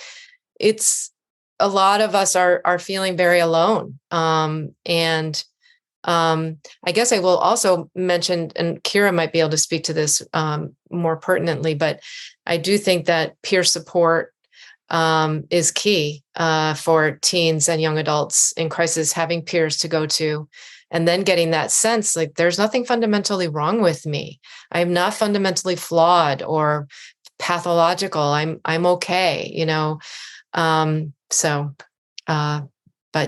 It's a lot of us are feeling very alone. And I guess I will also mention, and Ciara might be able to speak to this more pertinently, but I do think that peer support is key for teens and young adults in crisis, having peers to go to. And then getting that sense, like, there's nothing fundamentally wrong with me. I'm not fundamentally flawed or pathological. I'm okay, but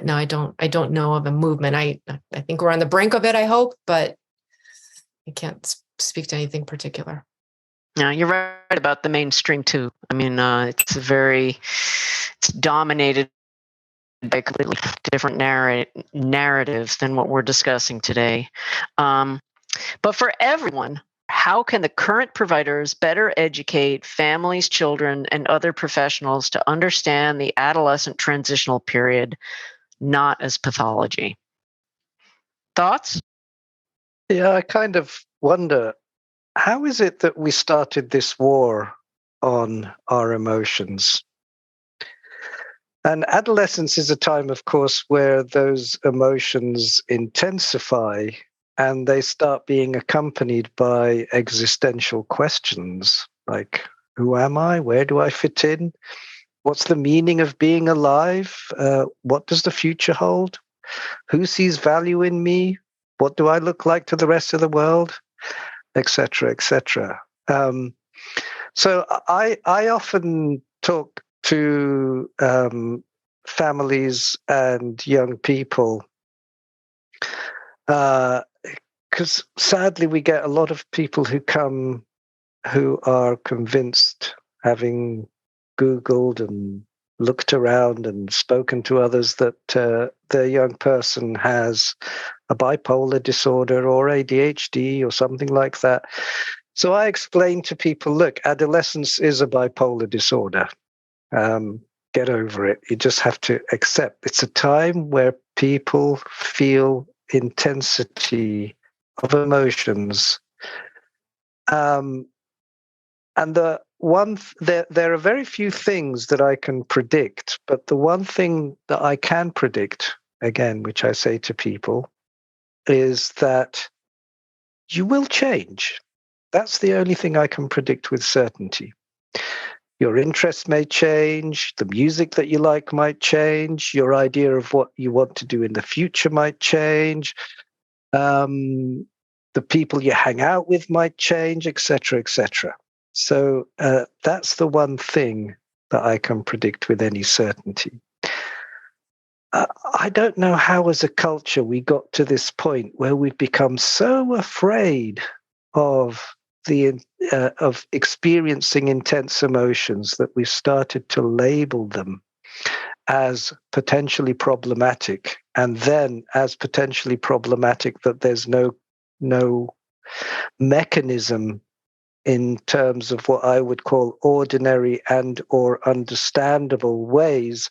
no, I don't know of a movement. I think we're on the brink of it, I hope, but I can't speak to anything particular. No, you're right about the mainstream too. I mean, it's dominated by a completely different narrative than what we're discussing today. But for everyone, how can the current providers better educate families, children, and other professionals to understand the adolescent transitional period not as pathology? Thoughts? Yeah, I kind of wonder, how is it that we started this war on our emotions? And adolescence is a time, of course, where those emotions intensify and they start being accompanied by existential questions like, who am I? Where do I fit in? What's the meaning of being alive? What does the future hold? Who sees value in me? What do I look like to the rest of the world? Etc., etc. So I often talk to families and young people because sadly we get a lot of people who come who are convinced, having Googled and looked around and spoken to others, that their young person has a bipolar disorder or ADHD or something like that. So I explain to people, look, adolescence is a bipolar disorder. Get over it. You just have to accept it's a time where people feel intensity of emotions. And there are very few things that I can predict, but the one thing that I can predict, again, which I say to people, is that you will change. That's the only thing I can predict with certainty. Your interests may change, the music that you like might change, your idea of what you want to do in the future might change, the people you hang out with might change, etc., etc. So that's the one thing that I can predict with any certainty. I don't know how, as a culture, we got to this point where we've become so afraid of of experiencing intense emotions that we've started to label them as potentially problematic, and then as potentially problematic that there's no mechanism in terms of what I would call ordinary and or understandable ways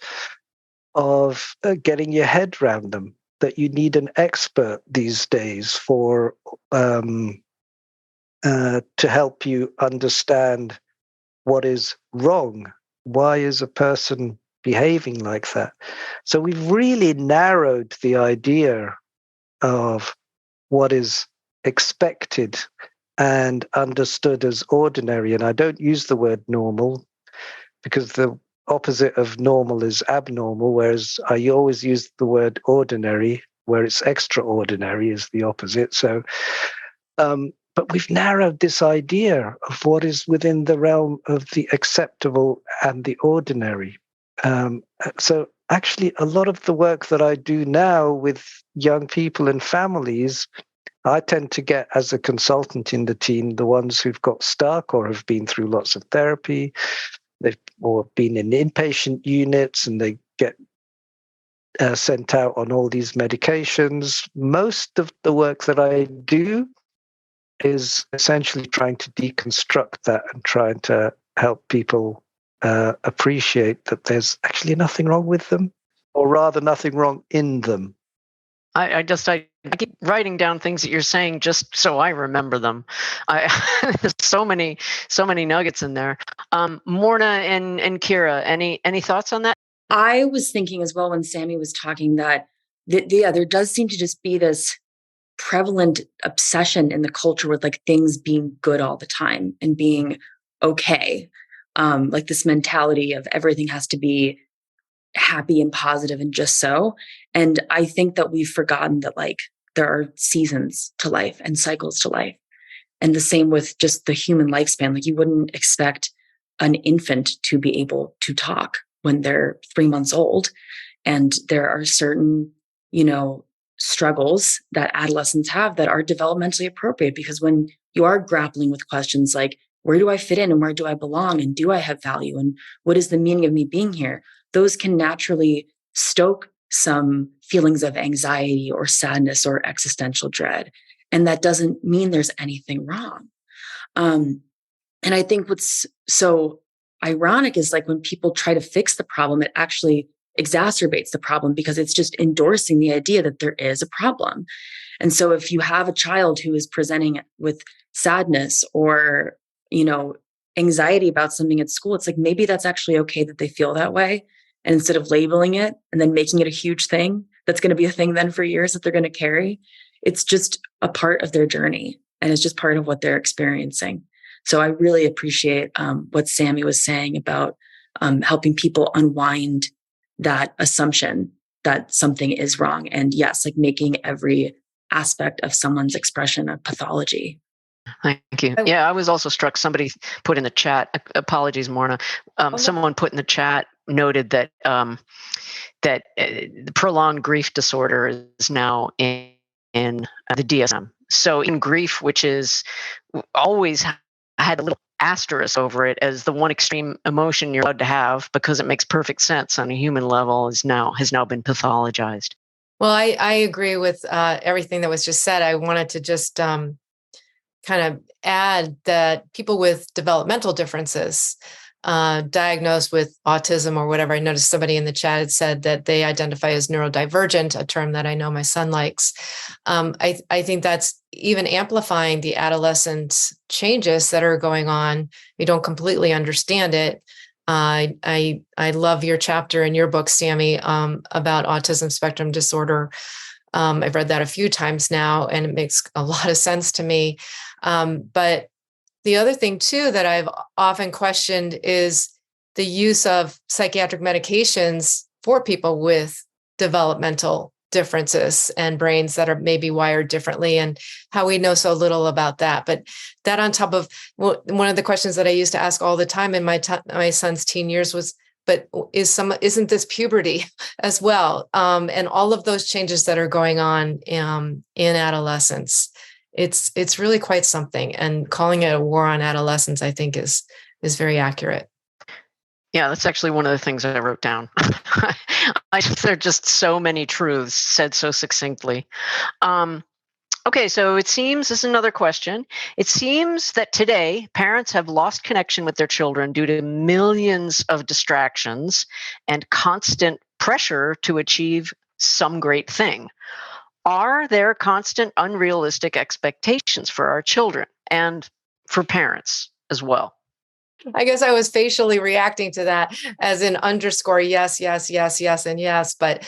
of getting your head around them, that you need an expert these days for to help you understand what is wrong. Why is a person behaving like that? So we've really narrowed the idea of what is expected and understood as ordinary. And I don't use the word normal, because the opposite of normal is abnormal, whereas I always use the word ordinary, where it's extraordinary is the opposite. So, but we've narrowed this idea of what is within the realm of the acceptable and the ordinary. So actually, a lot of the work that I do now with young people and families, I tend to get, as a consultant in the team, the ones who've got stuck or have been through lots of therapy, they've or been in inpatient units, and they get sent out on all these medications. Most of the work that I do is essentially trying to deconstruct that and trying to help people appreciate that there's actually nothing wrong with them, or rather nothing wrong in them. I keep writing down things that you're saying just so I remember them. There's so many nuggets in there. Morna and Ciara, any thoughts on that? I was thinking as well when Sami was talking that there does seem to just be this prevalent obsession in the culture with like things being good all the time and being okay. Like this mentality of everything has to be happy and positive and just so. And I think that we've forgotten that like there are seasons to life and cycles to life. And the same with just the human lifespan. Like you wouldn't expect an infant to be able to talk when they're 3 months old. And there are certain, struggles that adolescents have that are developmentally appropriate, because when you are grappling with questions like, where do I fit in and where do I belong? And do I have value? And what is the meaning of me being here? Those can naturally stoke some feelings of anxiety or sadness or existential dread. And that doesn't mean there's anything wrong. And I think what's so ironic is like when people try to fix the problem, it actually exacerbates the problem, because it's just endorsing the idea that there is a problem. And so if you have a child who is presenting with sadness or, anxiety about something at school, it's like maybe that's actually okay that they feel that way. And instead of labeling it and then making it a huge thing, that's going to be a thing then for years that they're going to carry. It's just a part of their journey, and it's just part of what they're experiencing. So I really appreciate what Sami was saying about helping people unwind that assumption that something is wrong. And yes, like making every aspect of someone's expression a pathology. Thank you. Yeah, I was also struck. Somebody put in the chat, apologies, Morna. Someone put in the chat, noted that that prolonged grief disorder is now in the DSM. So in grief, which is always had a little asterisk over it as the one extreme emotion you're allowed to have because it makes perfect sense on a human level, has now been pathologized. Well, I agree with everything that was just said. I wanted to just kind of add that people with developmental differences diagnosed with autism or whatever. I noticed somebody in the chat had said that they identify as neurodivergent, a term that I know my son likes. I think that's even amplifying the adolescent changes that are going on. We don't completely understand it. I love your chapter in your book, Sami, about autism spectrum disorder. I've read that a few times now, and it makes a lot of sense to me. But the other thing, too, that I've often questioned is the use of psychiatric medications for people with developmental differences and brains that are maybe wired differently, and how we know so little about that. But that on top of one of the questions that I used to ask all the time in my son's teen years was, but isn't this puberty as well? And all of those changes that are going on in adolescence, it's really quite something. And calling it a war on adolescence, I think, is very accurate. Yeah, that's actually one of the things I wrote down. There are just so many truths said so succinctly. Okay, so it seems, this is another question. It seems that today parents have lost connection with their children due to millions of distractions and constant pressure to achieve some great thing. Are there constant unrealistic expectations for our children and for parents as well? I guess I was facially reacting to that as in underscore, yes, yes, yes, yes, and yes. But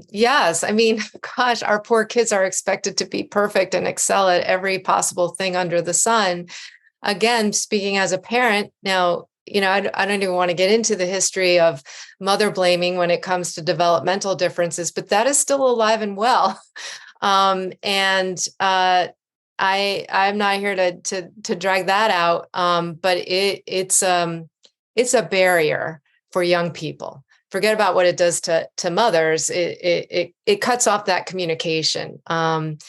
yes, I mean, gosh, our poor kids are expected to be perfect and excel at every possible thing under the sun. Again, speaking as a parent, now, I don't even want to get into the history of mother blaming when it comes to developmental differences, but that is still alive and well. I'm not here to drag that out, but it's a barrier for young people. Forget about what it does to mothers. It cuts off that communication, and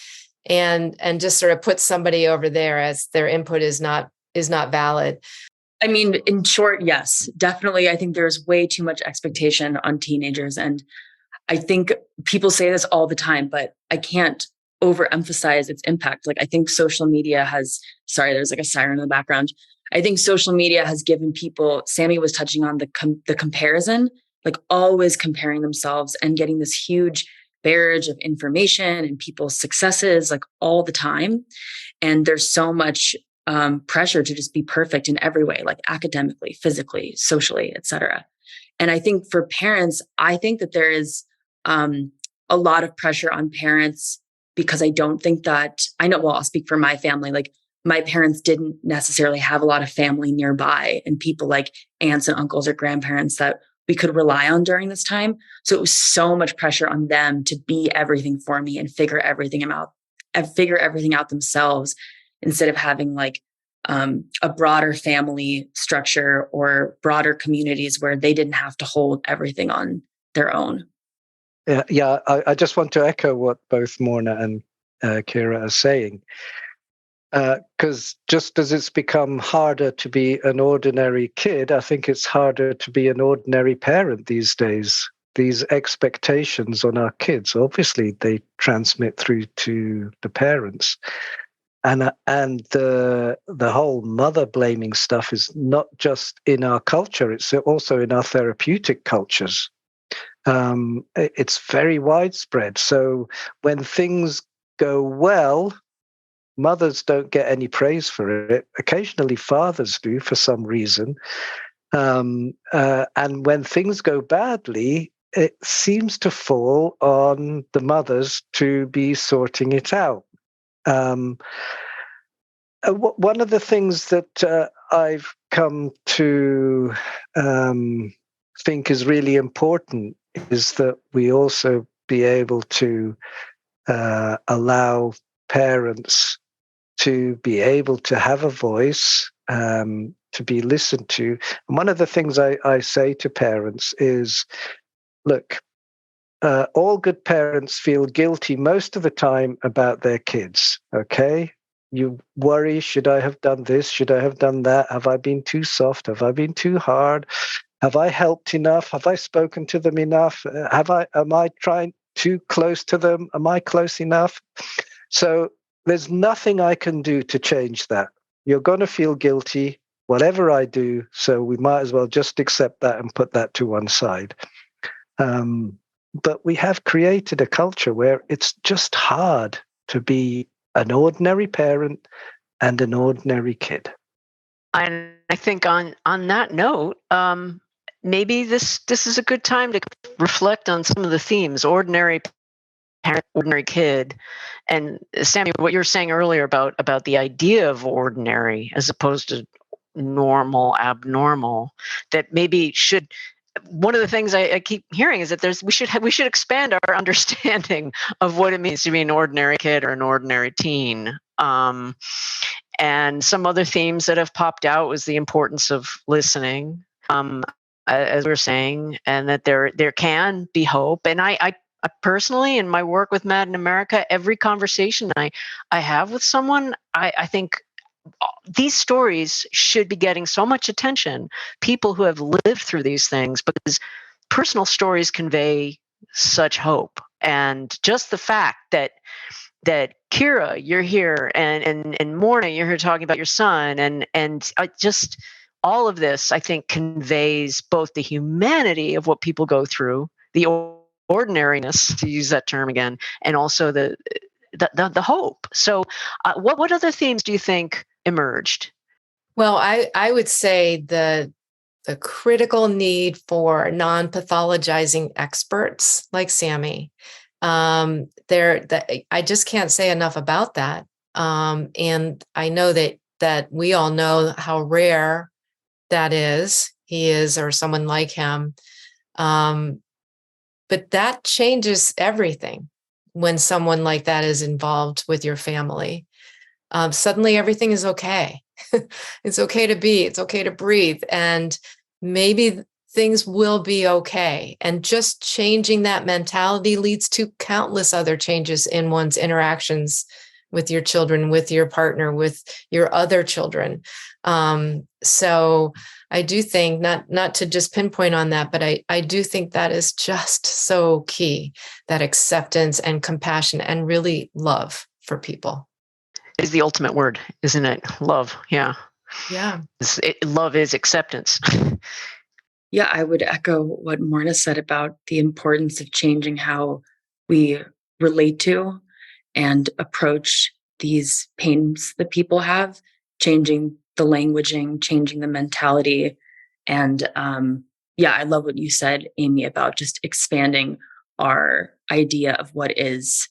just sort of puts somebody over there as their input is not valid. I mean, in short, yes, definitely. I think there's way too much expectation on teenagers, and I think people say this all the time, but I can't overemphasize its impact. Like, I think social media has, sorry, there's like a siren in the background. I think social media has given people, Sami was touching on the comparison, like always comparing themselves and getting this huge barrage of information and people's successes like all the time. And there's so much pressure to just be perfect in every way, like academically, physically, socially, etc. And I think for parents, I think that there is a lot of pressure on parents, because I don't think that, I know, well, I'll speak for my family. Like, my parents didn't necessarily have a lot of family nearby and people like aunts and uncles or grandparents that we could rely on during this time. So it was so much pressure on them to be everything for me and figure everything out themselves, instead of having like a broader family structure or broader communities where they didn't have to hold everything on their own. Yeah, I just want to echo what both Morna and Ciara are saying, because just as it's become harder to be an ordinary kid, I think it's harder to be an ordinary parent these days. These expectations on our kids, obviously, they transmit through to the parents, and the whole mother blaming stuff is not just in our culture; it's also in our therapeutic cultures. It's very widespread. So when things go well, mothers don't get any praise for it. Occasionally fathers do for some reason. And when things go badly, it seems to fall on the mothers to be sorting it out. One of the things that I've come to think is really important is that we also be able to allow parents to be able to have a voice, to be listened to. And one of the things I say to parents is, look, all good parents feel guilty most of the time about their kids, okay? You worry, should I have done this? Should I have done that? Have I been too soft? Have I been too hard? Have I helped enough? Have I spoken to them enough? Am I trying too close to them? Am I close enough? So there's nothing I can do to change that. You're going to feel guilty, whatever I do. So we might as well just accept that and put that to one side. But we have created a culture where it's just hard to be an ordinary parent and an ordinary kid. And I think on that note, maybe this is a good time to reflect on some of the themes: ordinary parent, ordinary kid. And Sami, what you were saying earlier about the idea of ordinary as opposed to normal, abnormal, that maybe should. One of the things I keep hearing is that we should expand our understanding of what it means to be an ordinary kid or an ordinary teen. And some other themes that have popped out was the importance of listening. as we're saying, and that there can be hope. And I personally, in my work with Mad in America, every conversation I have with someone, I think these stories should be getting so much attention. People who have lived through these things, because personal stories convey such hope. And just the fact that Ciara, you're here, and Morna, you're here talking about your son, and just all of this, I think, conveys both the humanity of what people go through, the ordinariness, to use that term again, and also the hope. So, what other themes do you think emerged? Well, I would say the critical need for non-pathologizing experts like Sami. I just can't say enough about that. And I know that we all know how rare that is. He is, or someone like him. But that changes everything when someone like that is involved with your family. Suddenly everything is okay. It's okay to be, it's okay to breathe. And maybe things will be okay. And just changing that mentality leads to countless other changes in one's interactions with your children, with your partner, with your other children. So I do think, not to just pinpoint on that, but I do think that is just so key, that acceptance and compassion and really love for people. Is the ultimate word, isn't it? Love. Yeah. Yeah. Love is acceptance. Yeah, I would echo what Morna said about the importance of changing how we relate to and approach these pains that people have, changing the languaging, changing the mentality. And I love what you said, Amy, about just expanding our idea of what is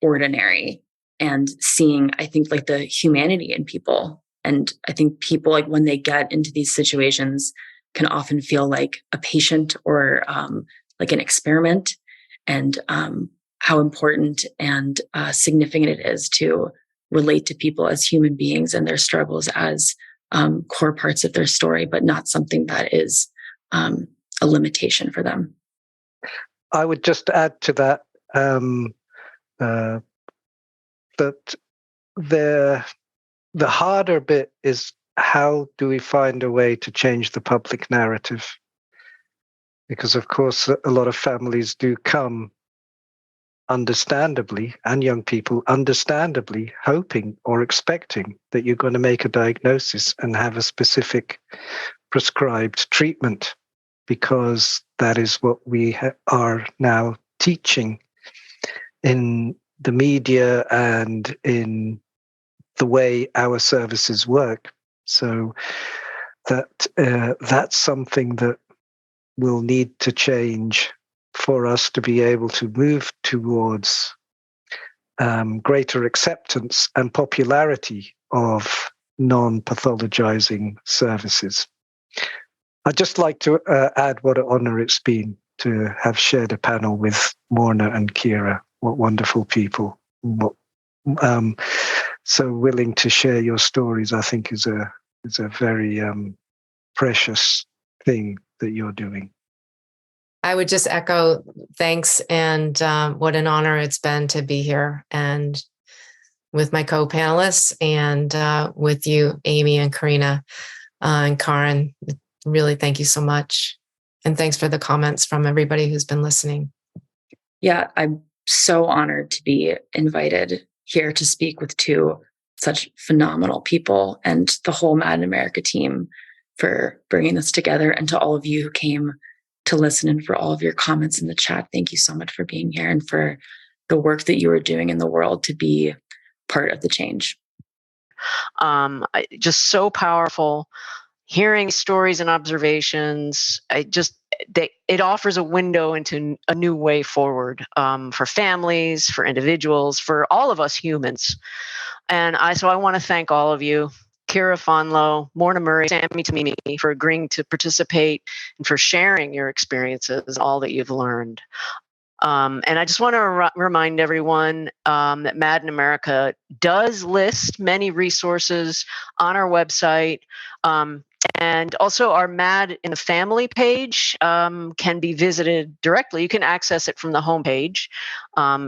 ordinary and seeing, I think, like the humanity in people. And I think people, like when they get into these situations, can often feel like a patient or like an experiment, and how important and significant it is to relate to people as human beings and their struggles as core parts of their story, but not something that is a limitation for them. I would just add to that that the harder bit is, how do we find a way to change the public narrative? Because, of course, a lot of families do come, understandably, and young people understandably, hoping or expecting that you're going to make a diagnosis and have a specific prescribed treatment, because that is what we are now teaching in the media and in the way our services work. So that's something that will need to change for us to be able to move towards greater acceptance and popularity of non-pathologizing services. I'd just like to add what an honor it's been to have shared a panel with Morna and Ciara. What wonderful people. So willing to share your stories, I think, is a very precious thing that you're doing. I would just echo thanks, and what an honor it's been to be here and with my co-panelists and with you, Amy and Karina and Karen. Really, thank you so much. And thanks for the comments from everybody who's been listening. Yeah, I'm so honored to be invited here to speak with two such phenomenal people, and the whole Mad in America team for bringing this together, and to all of you who came to listen and for all of your comments in the chat. Thank you so much for being here and for the work that you are doing in the world to be part of the change. Just so powerful. Hearing stories and observations, it offers a window into a new way forward for families, for individuals, for all of us humans. And I want to thank all of you, Ciara Fanlo, Morna Murray, Sami Timimi, for agreeing to participate and for sharing your experiences, all that you've learned. And I just want to remind everyone that Mad in America does list many resources on our website. And also our Mad in the Family page can be visited directly. You can access it from the homepage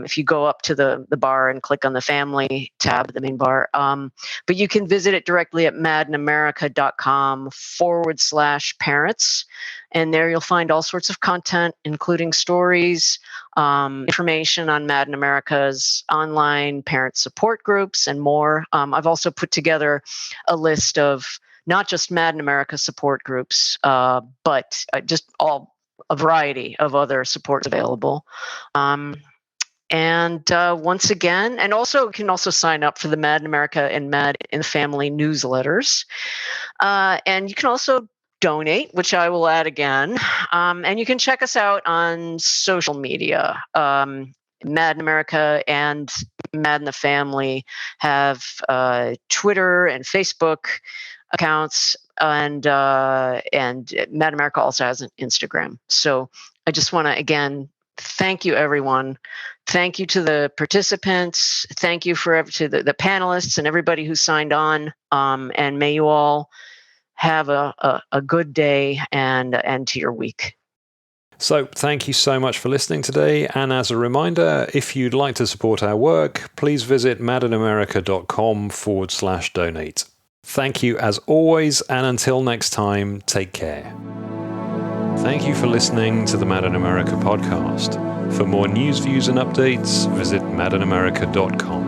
if you go up to the bar and click on the Family tab, the main bar. But you can visit it directly at madinamerica.com/parents. And there you'll find all sorts of content, including stories, information on Mad in America's online parent support groups, and more. I've also put together a list of not just Mad in America support groups, but just a variety of other supports available. And once again, and also you can also sign up for the Mad in America and Mad in the Family newsletters. And you can also donate, which I will add again. And you can check us out on social media. Mad in America and Mad in the Family have Twitter and Facebook accounts, and Mad America also has an Instagram. So I just want to again thank you, everyone. Thank you to the participants. Thank you to the panelists and everybody who signed on. And may you all have a good day and end to your week. So thank you so much for listening today. And as a reminder, if you'd like to support our work, please visit madinamerica.com/donate. Thank you as always, and until next time, take care. Thank you for listening to the Mad in America podcast. For more news, views, and updates, visit madinamerica.com.